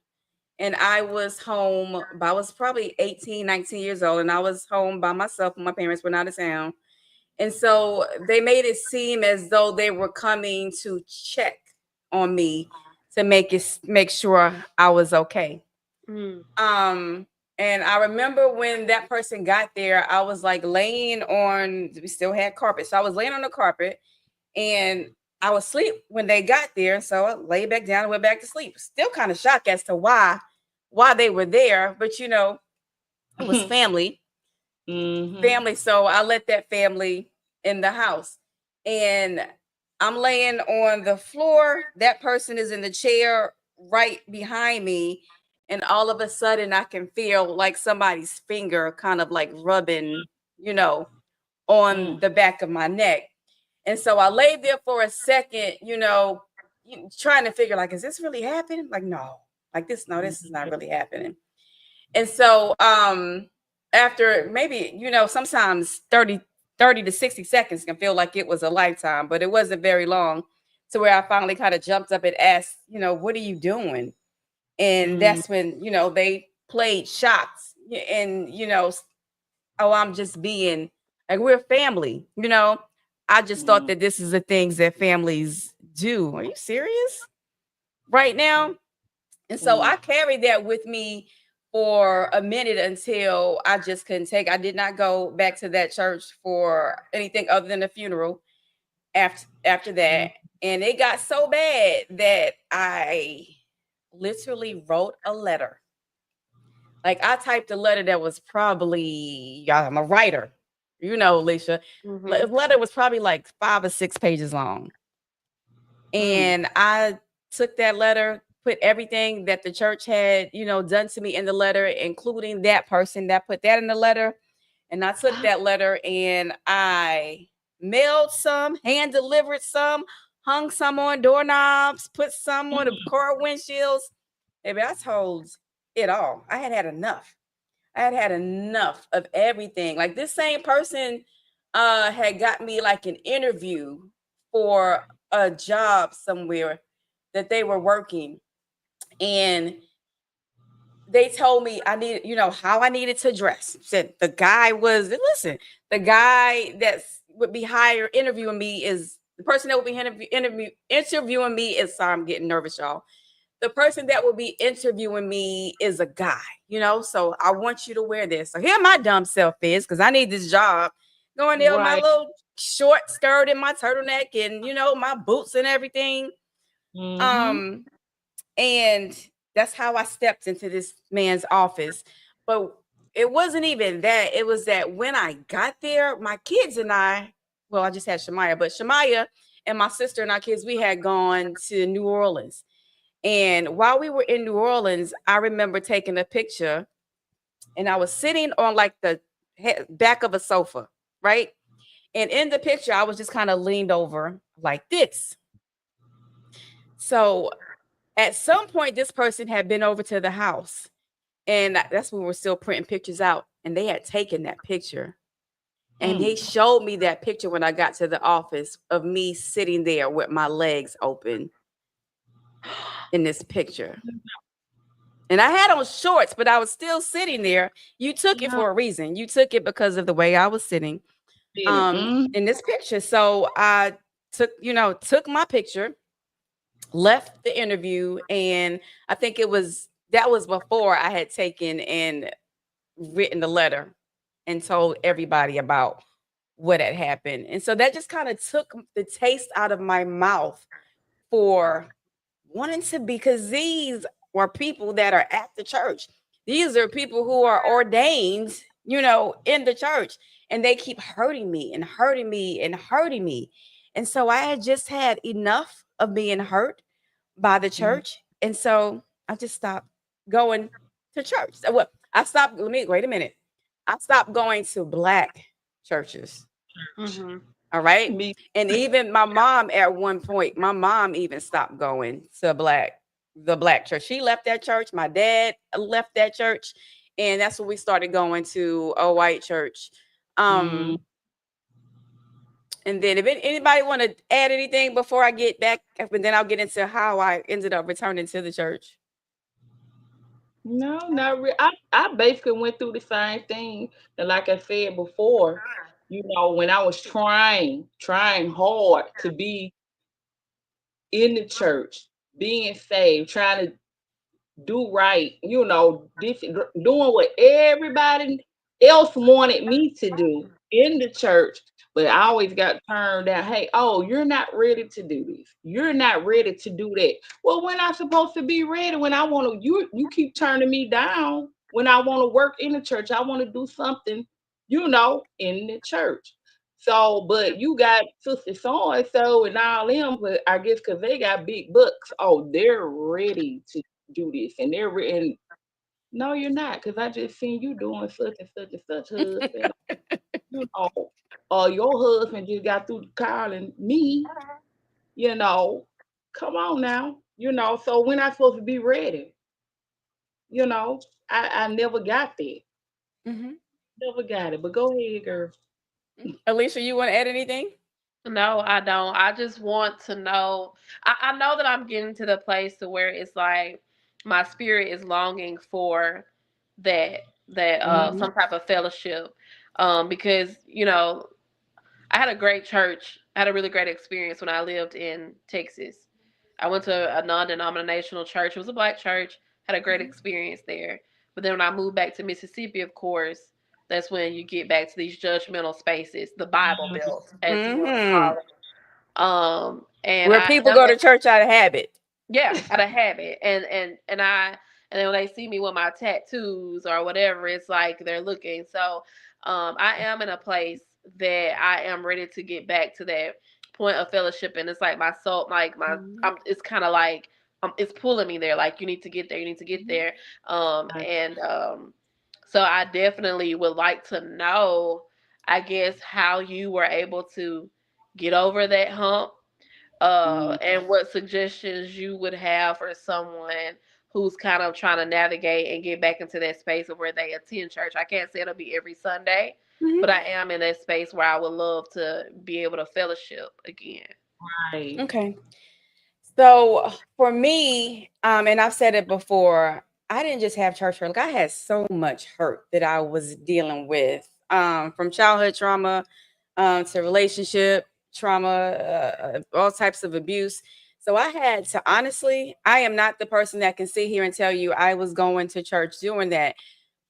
And I was home, I was probably 18, 19 years old, and I was home by myself when my parents were out of town. And so they made it seem as though they were coming to check on me to make sure I was okay.
Mm.
And I remember when that person got there, I was like laying on, we still had carpet. So I was laying on the carpet and I was asleep when they got there. So I lay back down and went back to sleep. Still kind of shocked as to why they were there, but it was family.
Mhm.
Family. So I let that family in the house. And I'm laying on the floor. That person is in the chair right behind me. And all of a sudden, I can feel like somebody's finger kind of like rubbing, on
Mm.
the back of my neck. And so I laid there for a second, trying to figure like, is this really happening? Like, no, no, this is not really happening. And so after maybe, sometimes 30 to 60 seconds can feel like it was a lifetime, but it wasn't very long to where I finally kind of jumped up and asked, what are you doing? And
Mm.
that's when, they played shots and, oh, I'm just being like, we're family, I just thought
Mm.
that this is the things that families do. Are you serious right now? And so
Mm.
I carried that with me for a minute until I just couldn't take. I did not go back to that church for anything other than a funeral after
Mm.
that. And it got so bad that I literally wrote a letter. Like I typed a letter that was probably, yeah, I'm a writer, Alicia. The
Mhm.
letter was probably like 5 or 6 pages long.
Mm.
And I took that letter, put everything that the church had, done to me in the letter, including that person that put that in the letter. And I took that letter and I mailed some, hand delivered some, hung some on doorknobs, put some on the car windshields. Maybe I told it all. I had had enough. I had had enough of everything. Like this same person had got me like an interview for a job somewhere that they were working, and they told me I needed, how I needed to dress. Said the guy was, listen, the guy that's would be hired interviewing me is the person that would be interviewing me is, sorry, I'm getting nervous, y'all. The person that will be interviewing me is a guy, so I want you to wear this. So here my dumb self is, because I need this job. Going there with my
Right.
little short skirt and my turtleneck and my boots and everything.
Mhm.
Um, and that's how I stepped into this man's office. But it wasn't even that. It was that when I got there, my kids and I, well, I just had Shamaya, but Shamaya and my sister and our kids, we had gone to New Orleans. And while we were in New Orleans, I remember taking a picture and I was sitting on like the back of a sofa, right? And in the picture, I was just kind of leaned over like this. So at some point, this person had been over to the house, and that's when we were still printing pictures out, and they had taken that picture. And he showed me that picture when I got to the office of me sitting there with my legs open in this picture. And I had on shorts, but I was still sitting there. You took it for a reason. You took it because of the way I was sitting in this picture. So I took my picture, left the interview, and I think that was before I had taken and written the letter and told everybody about what had happened. And so that just kind of took the taste out of my mouth for wanting to be, because these were people that are at the church. These are people who are ordained, in the church, and they keep hurting me and hurting me and hurting me. And so I had just had enough of being hurt by the church. And so I just stopped going to church. Well, wait a minute. I stopped going to Black churches. All right. And even my mom at one point, even stopped going to the Black church. She left that church. My dad left that church. And that's when we started going to a white church. And then if anybody want to add anything before I get back, and then I'll get into how I ended up returning to the church.
No, not really. I basically went through the same thing. And like I said before, when I was trying hard to be in the church, being saved, trying to do right, doing what everybody else wanted me to do in the church. But I always got turned down. Hey, you're not ready to do this. You're not ready to do that. Well, when I'm supposed to be ready, when I want to, you keep turning me down. When I want to work in the church, I want to do something, in the church. So, but you got Sister so and so and all them, but I guess because they got big bucks, they're ready to do this, and they're ready. No, you're not, because I just seen you doing such and such and such, husband. Your husband just got through calling me, come on now, so when I supposed to be ready, I never got that. Never got it, but go ahead, girl.
Alicia, you want to add anything?
No, I don't. I just want to know. I know that I'm getting to the place to where it's like my spirit is longing for that some type of fellowship. Because I had a great church. I had a really great experience when I lived in Texas. I went to a non-denominational church. It was a Black church. Had a great experience there. But then when I moved back to Mississippi, of course, that's when you get back to these judgmental spaces, the Bible Belt, as you want to call it. And
where people go to church out of habit.
Yeah, out of habit. And then when they see me with my tattoos or whatever, it's like they're looking. So I am in a place that I am ready to get back to that point of fellowship, and it's like my soul, like it's kind of like it's pulling me there. Like, you need to get there, you need to get there. So I definitely would like to know, I guess, how you were able to get over that hump, and what suggestions you would have for someone who's kind of trying to navigate and get back into that space of where they attend church. I can't say it'll be every Sunday, but I am in that space where I would love to be able to fellowship again.
Right.
Okay. So for me, and I've said it before, I didn't just have church hurt. Like, I had so much hurt that I was dealing with, from childhood trauma, to relationship trauma, all types of abuse. So I had to, honestly, I am not the person that can sit here and tell you I was going to church doing that.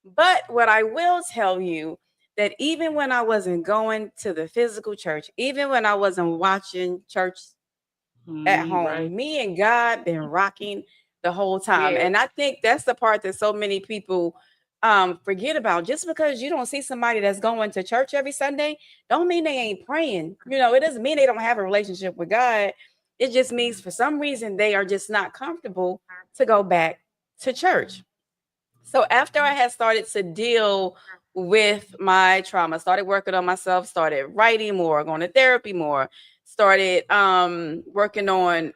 But what I will tell you, that even when I wasn't going to the physical church, even when I wasn't watching church at home, me and God been rocking the whole time. And I think that's the part that so many people forget about. Just because you don't see somebody that's going to church every Sunday don't mean they ain't praying. It doesn't mean they don't have a relationship with God. It just means for some reason they are just not comfortable to go back to church. So after I had started to deal with my trauma, started working on myself, started writing more, going to therapy more, started working on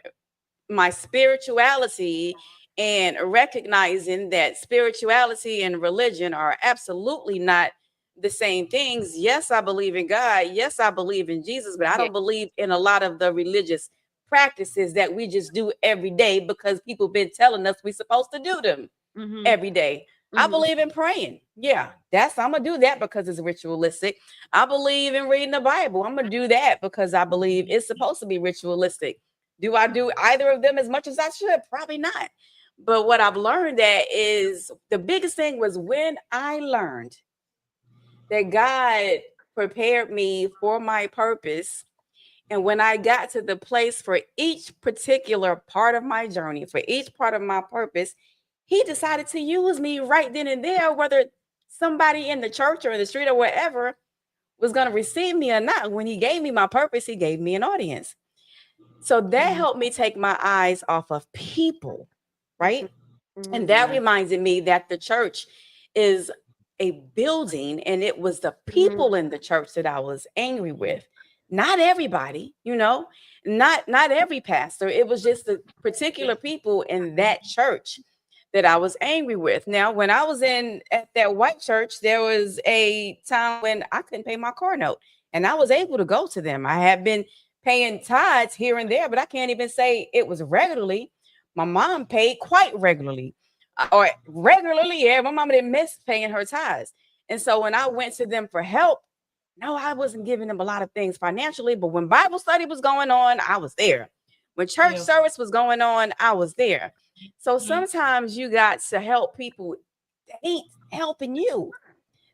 my spirituality, and recognizing that spirituality and religion are absolutely not the same things. Yes, I believe in God. Yes, I believe in Jesus, but I don't believe in a lot of the religious practices that we just do every day because people been telling us we're supposed to do them every day. I believe in praying. Yeah, I'm gonna do that because it's ritualistic. I believe in reading the Bible. I'm gonna do that because I believe it's supposed to be ritualistic. Do I do either of them as much as I should? Probably not. But what I've learned that is the biggest thing was when I learned that God prepared me for my purpose. And when I got to the place for each particular part of my journey, for each part of my purpose, he decided to use me right then and there, whether somebody in the church or in the street or wherever was going to receive me or not. When he gave me my purpose, he gave me an audience. So that helped me take my eyes off of people, right? And that reminded me that the church is a building, and it was the people in the church that I was angry with. Not everybody, not every pastor. It was just the particular people in that church that I was angry with. Now, when I was at that white church, there was a time when I couldn't pay my car note, and I was able to go to them. I had been paying tithes here and there, but I can't even say it was regularly. My mom paid quite regularly, or regularly. Yeah, my mama didn't miss paying her tithes. And so when I went to them for help, no, I wasn't giving them a lot of things financially, but when Bible study was going on, I was there. When church service was going on, I was there. So sometimes you got to help people that ain't helping you.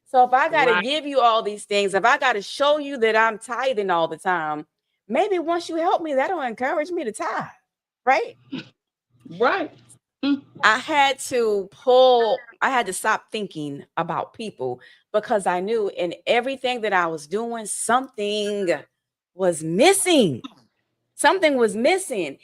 So if I got to give you all these things, if I got to show you that I'm tithing all the time, maybe once you help me, that'll encourage me to tithe, right?
Right.
I had to stop thinking about people because I knew in everything that I was doing, something was missing. Something was missing.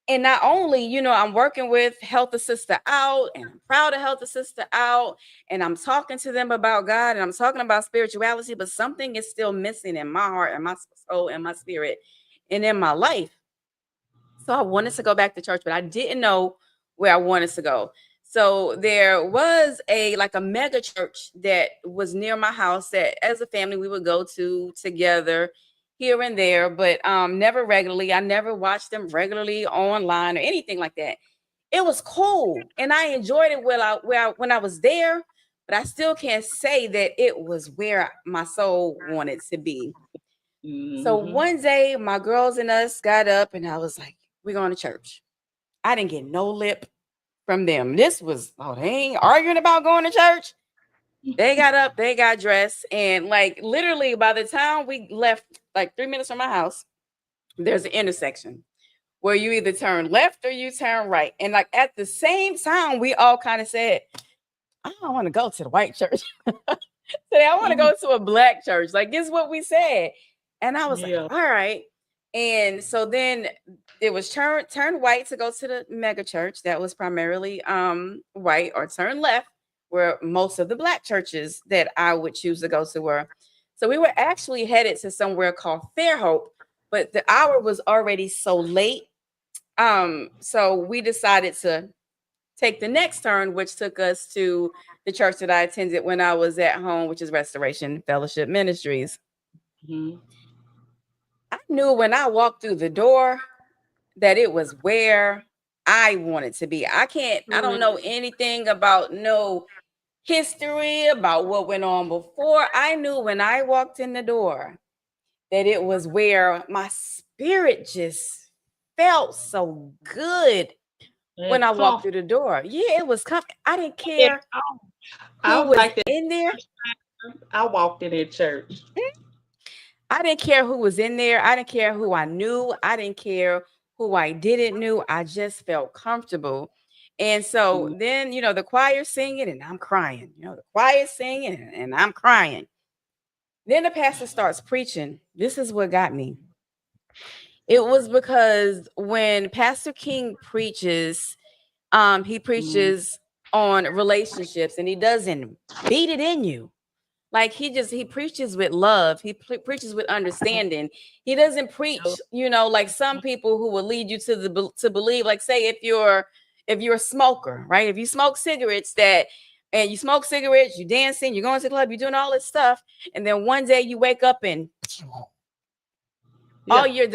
And not only, I'm working with Health Assistant Out, and I'm proud of Health Assistant Out, and I'm talking to them about God, and I'm talking about spirituality, but something is still missing in my heart and my soul and my spirit and in my life. So I wanted to go back to church, but I didn't know where I wanted to go. So there was a mega church that was near my house that as a family we would go to together here and there, but never regularly. I never watched them regularly online or anything like that. It was cool and I enjoyed it when I was there, but I still can't say that it was where my soul wanted to be. So one day my girls and us got up and I was like, we're going to church. I didn't get no lip from them. This was, they ain't arguing about going to church. They got up, they got dressed, and literally by the time we left, 3 minutes from my house, there's an intersection where you either turn left or you turn right. And at the same time, we all kind of said, I don't want to go to the white church. Today, I want to go to a black church. This is what we said. And I was like, all right. And so then it was turn white to go to the mega church that was primarily white, or turn left where most of the black churches that I would choose to go to were. So we were actually headed to somewhere called Fairhope, but the hour was already so late. So we decided to take the next turn, which took us to the church that I attended when I was at home, which is Restoration Fellowship Ministries. I knew when I walked through the door that it was where I wanted to be. I don't know anything about no history, about what went on before. I knew when I walked in the door that it was where my spirit just felt so good when I walked through the door. Yeah, it was comfy. I didn't care who was in there.
I walked in that church.
I didn't care who was in there. I didn't care who I knew. I didn't care who I didn't know. I just felt comfortable. And so then, the choir singing and I'm crying. The choir singing and I'm crying. Then the pastor starts preaching. This is what got me. It was because when Pastor King preaches, he preaches on relationships and he doesn't beat it in you. He preaches with love. He preaches with understanding. He doesn't preach, like some people who will lead you to believe, say if you're a smoker, right? If you smoke cigarettes, that and you smoke cigarettes, you dancing, you're going to the club, you're doing all this stuff, and then one day you wake up and all your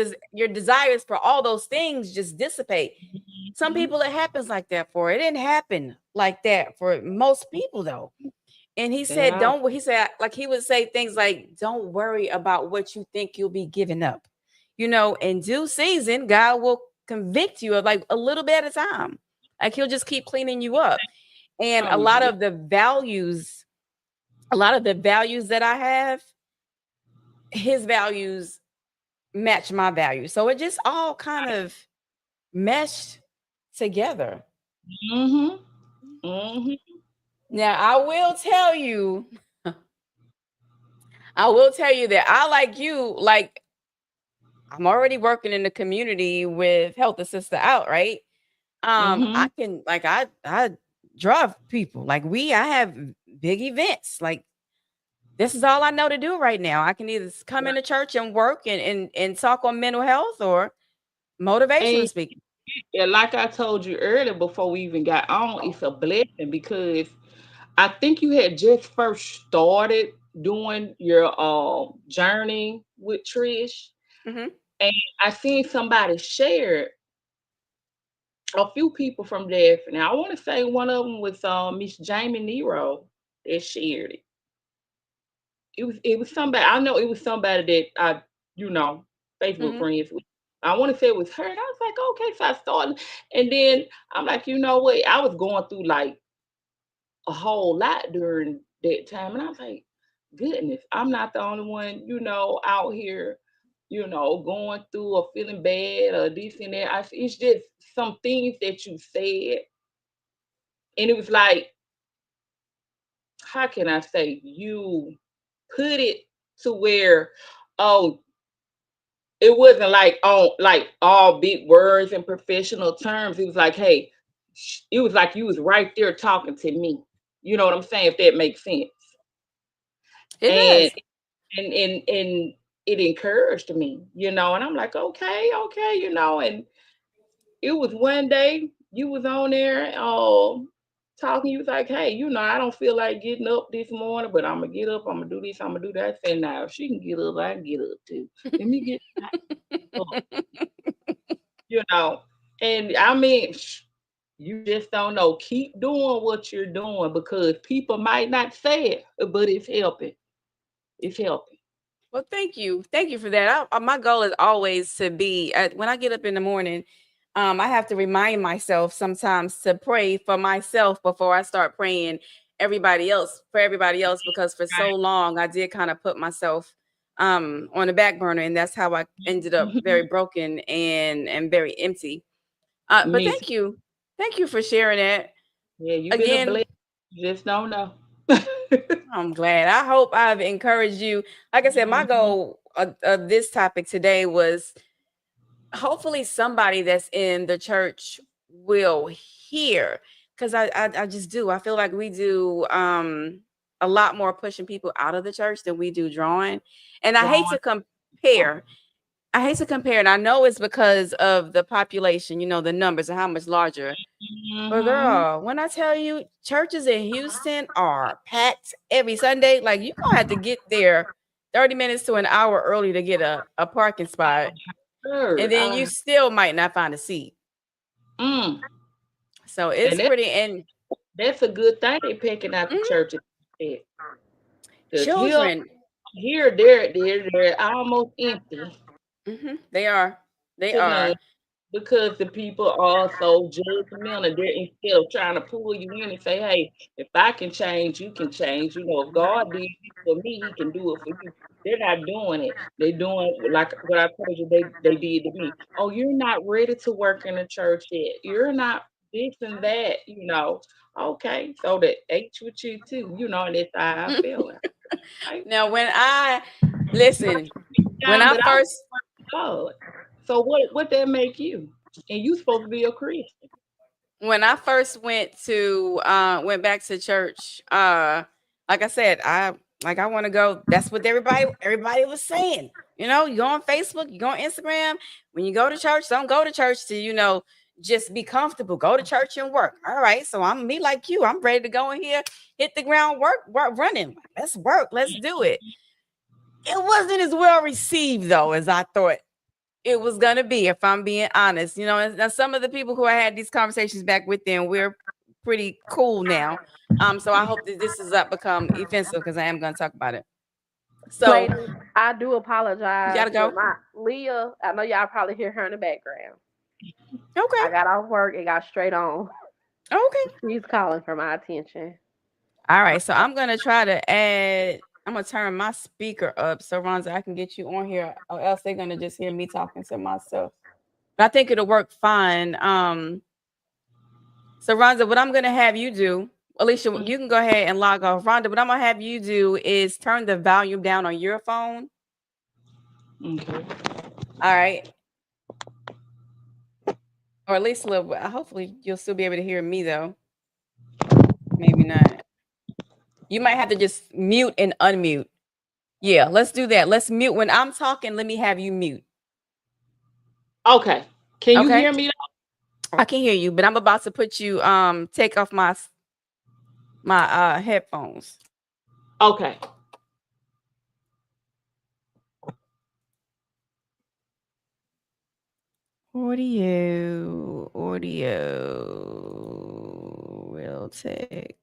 desires for all those things just dissipate. Some people it happens like that for. It didn't happen like that for most people though. And he said, he said, like he would say things like, don't worry about what you think you'll be giving up. You know, in due season, God will convict you of like a little bit at a time. Like he'll just keep cleaning you up. And a lot of the values that I have, his values match my values. So it just all kind of meshed together. Now I will tell you that I, like you, like I'm already working in the community with Help the Sister Out, right? I can, like, I draw people. Like I have big events. Like this is all I know to do right now. I can either come into church and work and talk on mental health or motivational speaking.
Yeah, like I told you earlier before we even got on, it's a blessing because I think you had just first started doing your journey with Trish. And I seen somebody share a few people from there. Now I want to say one of them was Miss Jamie Nero that shared it. It was somebody, I know it was somebody that I, Facebook friends with. I want to say it was her. And I was like, okay, so I started. And then I'm like, you know what? I was going through like a whole lot during that time. And I was like, goodness, I'm not the only one, out here, going through or feeling bad or this and that. It's just some things that you said. And it was like, how can I say, you put it to where, it wasn't like all big words and professional terms. It was like, hey, it was like you was right there talking to me. You know what I'm saying? If that makes sense.
It does.
And it encouraged me, and I'm like, okay, and it was one day you was on there talking, you was like, hey, I don't feel like getting up this morning, but I'm gonna get up, I'm gonna do this, I'm gonna do that. I said, now if she can get up, I can get up too. Let me get up. And I mean, you just don't know. Keep doing what you're doing because people might not say it, but it's helping. It's helping.
Well, thank you for that. My goal is always to be when I get up in the morning. I have to remind myself sometimes to pray for myself before I start praying for everybody else, because for so long I did kind of put myself on the back burner, and that's how I ended up very broken and very empty. But thank you for sharing that.
Yeah, you've been a blessing. You just don't know.
I'm glad. I hope I've encouraged you. Like I said, my goal of this topic today was hopefully somebody that's in the church will hear, because I just do. I feel like we do a lot more pushing people out of the church than we do drawing. And I hate to compare. And I know it's because of the population, the numbers and how much larger. But girl, when I tell you churches in Houston are packed every Sunday, like you're gonna have to get there 30 minutes to an hour early to get a parking spot. And then you still might not find a seat. So it's pretty, and
that's a good thing they're picking out the churches.
Children
here they're almost empty.
They are.
Because the people are so judgmental. They're, instead of trying to pull you in and say, hey, if I can change, you can change. If God did it for me, he can do it for you. They're not doing it. They're doing like what I told you they did to me. Oh, you're not ready to work in a church yet. You're not this and that, Okay, so that ate with you too, and that's how I feel. Right?
Now, when I first
God. So what that make you? And you supposed to be a Christian.
When I first went back to church, like I said, I want to go. That's what everybody was saying. You go on Facebook, you go on Instagram. When you go to church, don't go to church to, just be comfortable, go to church and work. All right, so I'm me like you. I'm ready to go in here, hit the ground, work running. Let's work. Let's do it. It wasn't as well received though as I thought it was gonna be, if I'm being honest. You know, and now some of the people who I had these conversations back with them, we're pretty cool now. So I hope that this does not become offensive because I am gonna talk about it. So
Ladies, I do apologize.
you gotta go.
Leah, I know y'all probably hear her in the background.
Okay.
I got off work and got straight on.
Okay.
She's calling for my attention.
All right. So I'm gonna try to add. I'm gonna turn my speaker up so Ronza, I can get you on here, or else they're gonna just hear me talking to myself. But I think it'll work fine. So Ronza, what I'm gonna have you do, Alicia, you can go ahead and log off. Rhonda, what I'm gonna have you do is turn the volume down on your phone.
Okay.
All right. Or at least a little bit. Hopefully you'll still be able to hear me though. Maybe not. You might have to just mute and unmute. Yeah, let's do that. Let's mute. When I'm talking, let me have you mute.
Okay. Can you
Okay.
hear me?
I can hear you, but I'm about to put you take off my headphones.
Okay.
Audio. Real tech.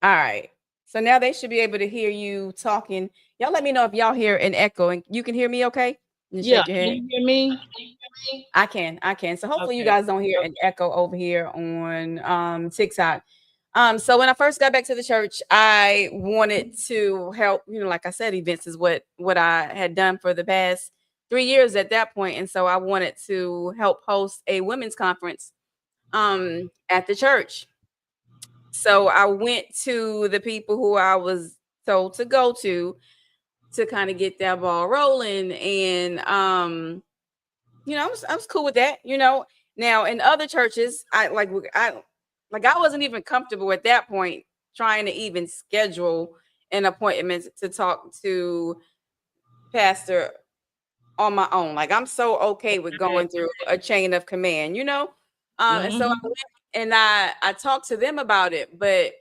All right. So now they should be able to hear you talking. Y'all let me know if y'all hear an echo and you can hear me okay? Just
Yeah.
shake your head.
Can you hear me?
I can. So hopefully you
Okay.
guys don't hear an echo over here on TikTok. So when I first got back to the church, I wanted to help, like I said, events is what I had done for the past 3 years at that point. And so I wanted to help host a women's conference at the church. So I went to the people who I was told to go to kind of get that ball rolling. And I was cool with that. Now in other churches, I wasn't even comfortable at that point trying to even schedule an appointment to talk to pastor on my own. Like I'm so okay with going through a chain of command, and so I went and I talked to them about it. But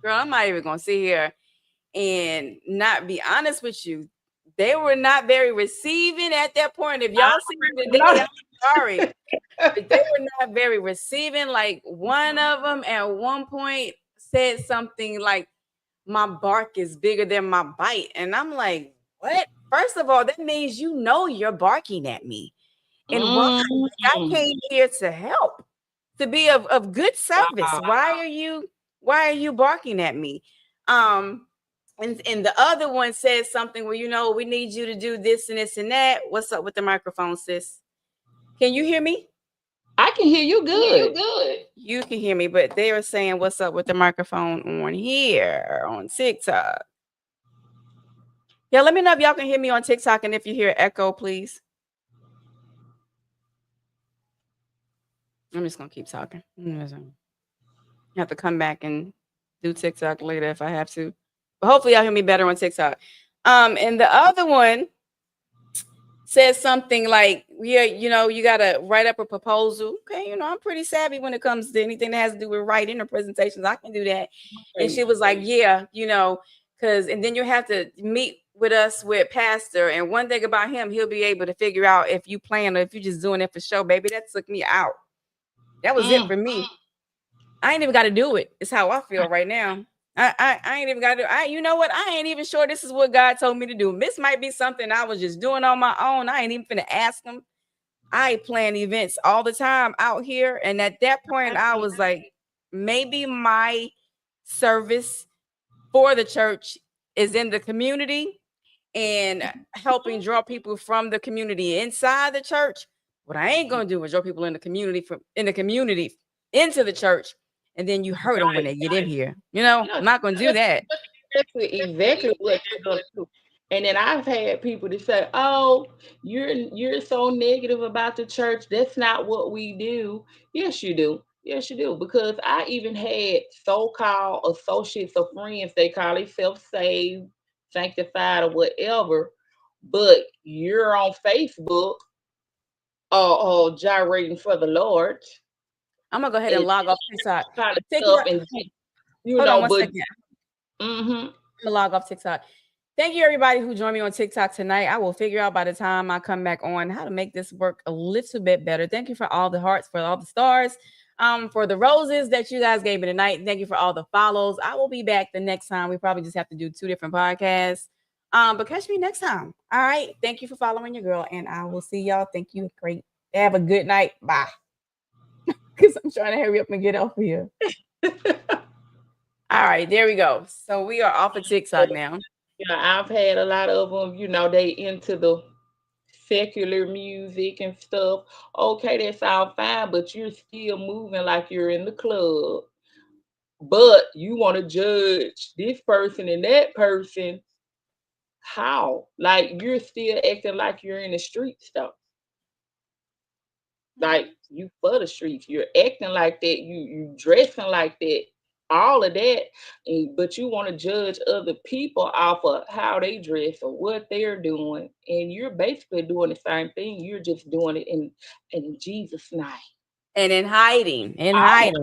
girl, I'm not even gonna sit here and not be honest with you. They were not very receiving at that point. If y'all see me today, I'm sorry. But they were not very receiving. Like one of them at one point said something like, "My bark is bigger than my bite." And I'm like, what? First of all, that means you're barking at me. And why? Like, I came here to help, to be of good service.
Wow.
Why are you barking at me? And the other one says something where, we need you to do this and this and that. What's up with the microphone, sis? Can you hear me?
I can hear you good.
You can hear me, but they were saying what's up with the microphone on here on TikTok. Yeah, let me know if y'all can hear me on TikTok and if you hear echo, please. I'm just gonna keep talking. You have to come back and do TikTok later if I have to. But hopefully y'all hear me better on TikTok. And the other one says something like, yeah, you gotta write up a proposal. Okay, I'm pretty savvy when it comes to anything that has to do with writing or presentations. I can do that. And she was like, yeah, because and then you have to meet with us with pastor. And one thing about him, he'll be able to figure out if you plan or if you're just doing it for show, baby. That took me out. That was it for me. I ain't even got to do it. It's how I feel right now. I ain't even got to. You know what? I ain't even sure this is what God told me to do. This might be something I was just doing on my own. I ain't even finna ask him. I plan events all the time out here, and at that point, I was like, maybe my service for the church is in the community and helping draw people from the community inside the church. What I ain't gonna do is draw people in the community into the church, and then you hurt them when they get in here. I'm not gonna do that.
Exactly what you're gonna do. And then I've had people to say, "Oh, you're so negative about the church. That's not what we do." Yes, you do. Yes, you do. Because I even had so-called associates or friends, they call themselves saved, sanctified, or whatever, but you're on Facebook gyrating for the Lord
I'm gonna go ahead and
and
log off TikTok.
kind of
Thank you.
stuff, and
Hold on one
but
second. I'm gonna log off TikTok. Thank you, everybody who joined me on TikTok tonight. I will figure out by the time I come back on how to make this work a little bit better. Thank you for all the hearts, for all the stars, for the roses that you guys gave me tonight. Thank you for all the follows. I will be back the next time. We probably just have to do 2 different podcasts. But catch me next time. All right. Thank you for following your girl, and I will see y'all. Thank you. Great. Have a good night. Bye. Because I'm trying to hurry up and get off of here. All right, there we go. So we are off of TikTok now.
Yeah, I've had a lot of them, they into the secular music and stuff. Okay, that's all fine, but you're still moving like you're in the club. But you want to judge this person and that person. How? Like you're still acting like you're in the street stuff. Like you for the streets. You're acting like that. You dressing like that. All of that. But you want to judge other people off of how they dress or what they're doing. And you're basically doing the same thing. You're just doing it in Jesus' name.
And in hiding. I'm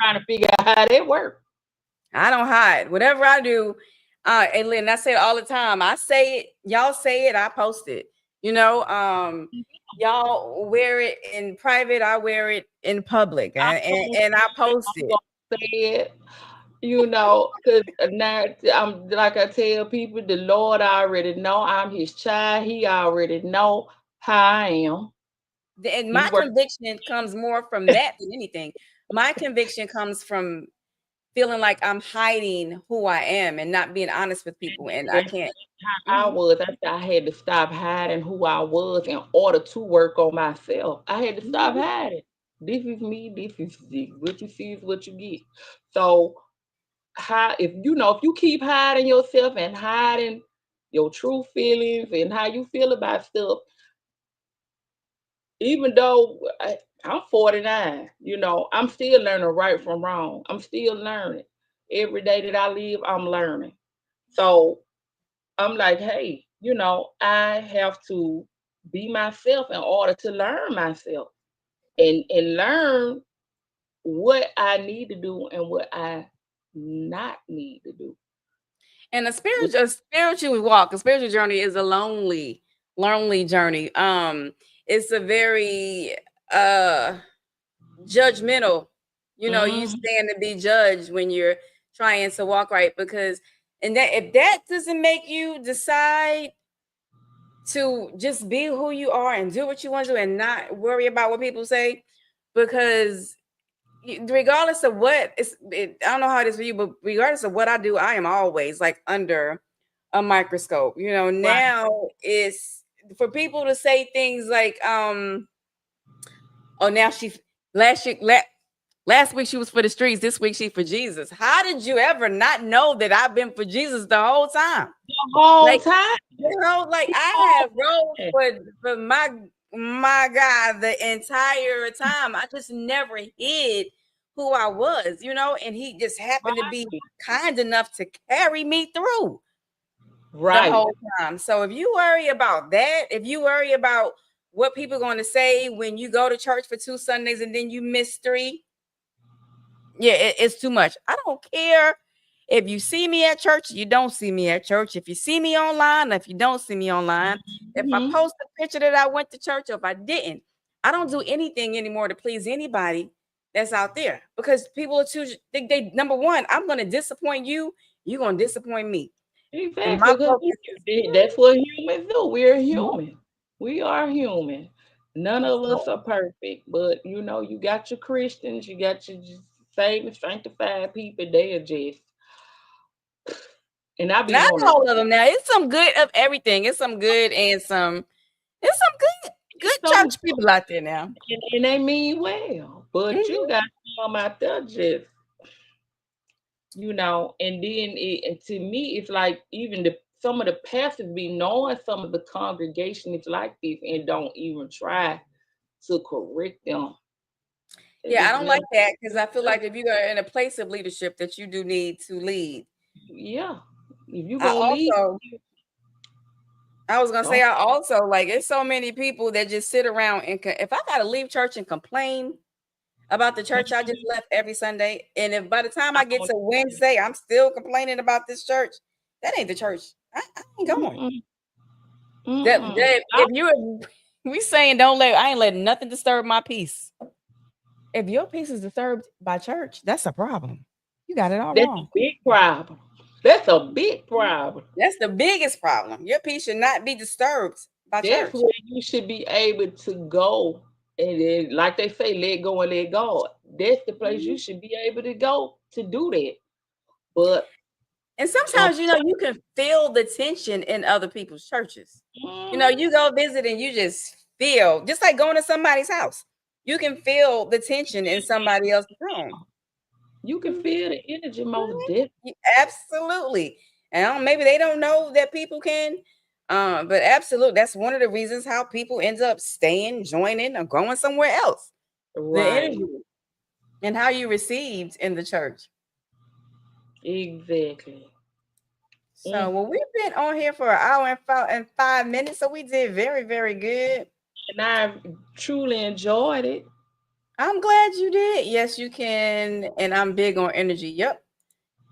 trying to figure out how that works.
I don't hide. Whatever I do, and Lynn, I say it all the time. I say it, y'all say it, I post it. Y'all wear it in private, I wear it in public, and I post it.
Say it, because now I'm like I tell people, the Lord already know I'm His child. He already know how I am.
And my conviction comes more from that than anything. My conviction comes from feeling like I'm hiding who I am and not being honest with people, and I can't.
I had to stop hiding who I was in order to work on myself. I had to stop hiding. This is me. This is what you see is what you get. So, if you keep hiding yourself and hiding your true feelings and how you feel about stuff, even though I'm 49, I'm still learning right from wrong. I'm still learning. Every day that I live, I'm learning. So I'm like, hey, I have to be myself in order to learn myself and learn what I need to do and what I not need to do.
And a spiritual walk, a spiritual journey is a lonely journey. It's a very judgmental, you stand to be judged when you're trying to walk right, because if that doesn't make you decide to just be who you are and do what you want to do and not worry about what people say, because regardless of what I don't know how it is for you, but regardless of what I do, I am always like under a microscope. Now it's for people to say things like, oh, now last week she was for the streets, this week she for Jesus. How did you ever not know that I've been for Jesus the whole time?
The whole time.
Like I have rode for my God the entire time. I just never hid who I was, and he just happened to be kind enough to carry me through the whole time. So if you worry about that, if you worry about what people are going to say when you go to church for 2 Sundays and then you miss 3, it's too much. I don't care if you see me at church, you don't see me at church. If you see me online, if you don't see me online, if I post a picture that I went to church, or if I didn't, I don't do anything anymore to please anybody that's out there, because people are think they, number one, I'm going to disappoint you. You're going to disappoint me.
Exactly. That's what humans do. We're human. We are human. None of us are perfect, but you got your Christians, you got your saved and sanctified people. They are just, and I be
not all of them. Now it's some good of everything. It's some good and some good church people out there now,
and they mean well, but you got some out there just, and then and to me it's like even some of the pastors be knowing some of the congregation is like this and don't even try to correct them.
Yeah, I don't like that, because I feel like if you are in a place of leadership that you do need to lead.
Yeah. If you go lead.
I was gonna say,
Don't-
I also like it's so many people that just sit around and if I gotta leave church and complain about the church I just left every Sunday, and if by the time I get to Wednesday, I'm still complaining about this church, that ain't the church. I ain't going.
Mm-mm.
That,
Mm-mm.
that if you're we saying don't let I ain't letting nothing disturb my peace. If your peace is disturbed by church, that's a problem. You got it all
That's a
wrong.
big problem. That's a big problem.
That's the biggest problem. Your peace should not be disturbed by
That's
church.
where you should be able to go. And then, like they say, let go and let God. That's the place you should be able to go to do that. But
And sometimes, you can feel the tension in other people's churches. You go visit and you just feel, just like going to somebody's house, you can feel the tension in somebody else's room.
you can feel the energy most definitely.
Absolutely. And maybe they don't know that people can, but absolutely, that's one of the reasons how people end up staying, joining, or going somewhere else. The
Right.
energy and how you received in the church.
Exactly.
So, well, we've been on here for an hour and 5 minutes, so we did very, very good.
And I truly enjoyed it.
I'm glad you did. Yes, you can. And I'm big on energy. Yep.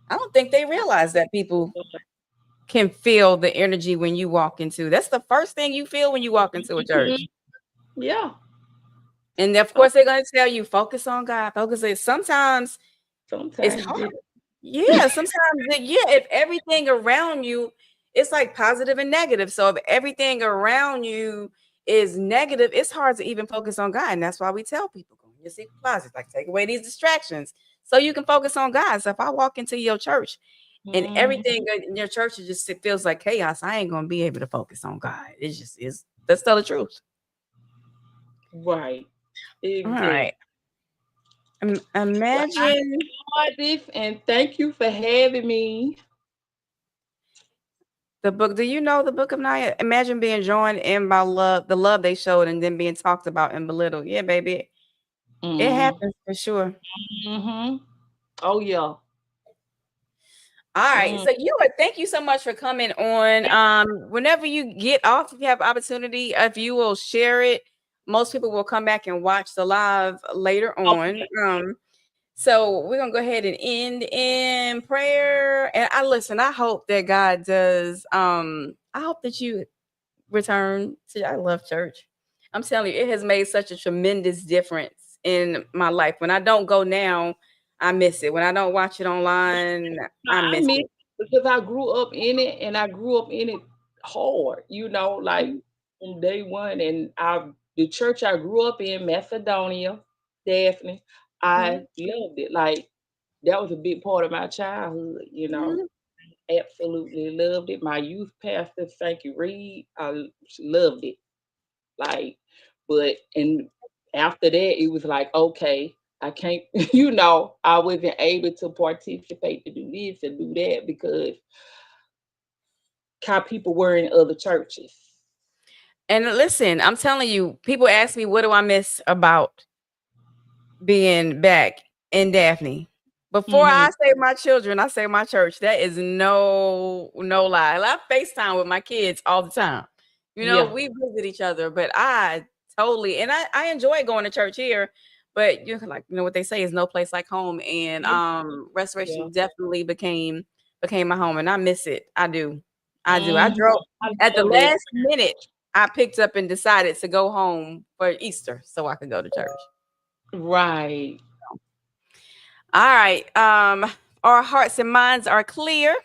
I don't think they realize that people can feel the energy when you walk into. That's the first thing you feel when you walk into a church.
Yeah.
And of course, they're going to tell you focus on God. Focus on. Sometimes it's hard. Yeah. Sometimes, if everything around you, it's like positive and negative. So if everything around you is negative, it's hard to even focus on God. And that's why we tell people go in your secret closet, like take away these distractions so you can focus on God. So if I walk into your church and everything in your church it feels like chaos, I ain't gonna be able to focus on God. It's just is let's tell the truth.
Right.
All
Exactly.
right. Imagine
This, and thank you for having me.
the book. Do you know the book of Naya? Imagine being joined in by love, the love they showed, and then being talked about and belittled. Yeah, baby. It happens for sure.
Mm-hmm. Oh yeah.
All right. So thank you so much for coming on. Whenever you get off, if you have opportunity, if you will share it, most people will come back and watch the live later on. So we're gonna go ahead and end in prayer. And I hope that God does. I hope that you return to I love church. I'm telling you, it has made such a tremendous difference in my life. When I don't go now, I miss it. When I don't watch it online, I miss
miss
it.
because I grew up in it and I grew up in it hard, like from day one. And the church I grew up in, Macedonia, Daphne, I loved it. Like that was a big part of my childhood, absolutely loved it. My youth pastor, Frankie Reed, I loved it. Like, and after that, it was like, okay, I can't, I wasn't able to participate to do this and do that because how people were in other churches.
And listen, I'm telling you, people ask me, what do I miss about being back in Daphne? Before I say my children, I say my church. That is no lie. I FaceTime with my kids all the time.
Yeah.
We visit each other, but I totally, and I enjoy going to church here, but what they say is no place like home. And Restoration definitely became my home, and I miss it. I do. I drove at the last minute. I picked up and decided to go home for Easter so I could go to church.
Right.
All right. Our hearts and minds are clear.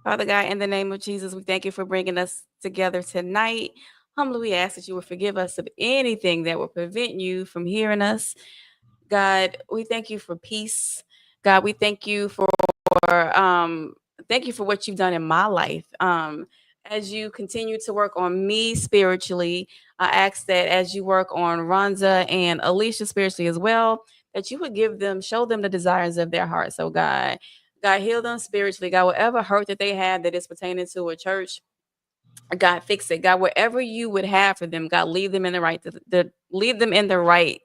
Father God, in the name of Jesus, we thank you for bringing us together tonight. Humbly, we ask that you would forgive us of anything that would prevent you from hearing us. God, we thank you for peace. God, we thank you for what you've done in my life. As you continue to work on me spiritually, I ask that as you work on Rhonda and Alicia spiritually as well, that you would show them the desires of their hearts. So God, heal them spiritually. God, whatever hurt that they have that is pertaining to a church, God, fix it. God, whatever you would have for them, God, lead them in the right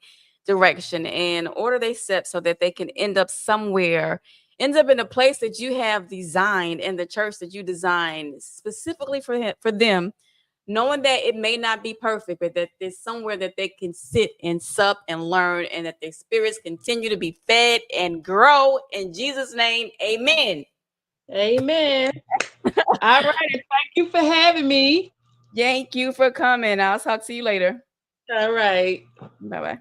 direction and order their steps so that they can end up somewhere ends up in a place that you have designed in the church that you designed specifically for them, knowing that it may not be perfect, but that there's somewhere that they can sit and sup and learn, and that their spirits continue to be fed and grow. In Jesus' name, amen.
Amen. All right. And thank you for having me.
Thank you for coming. I'll talk to you later.
All right.
Bye-bye.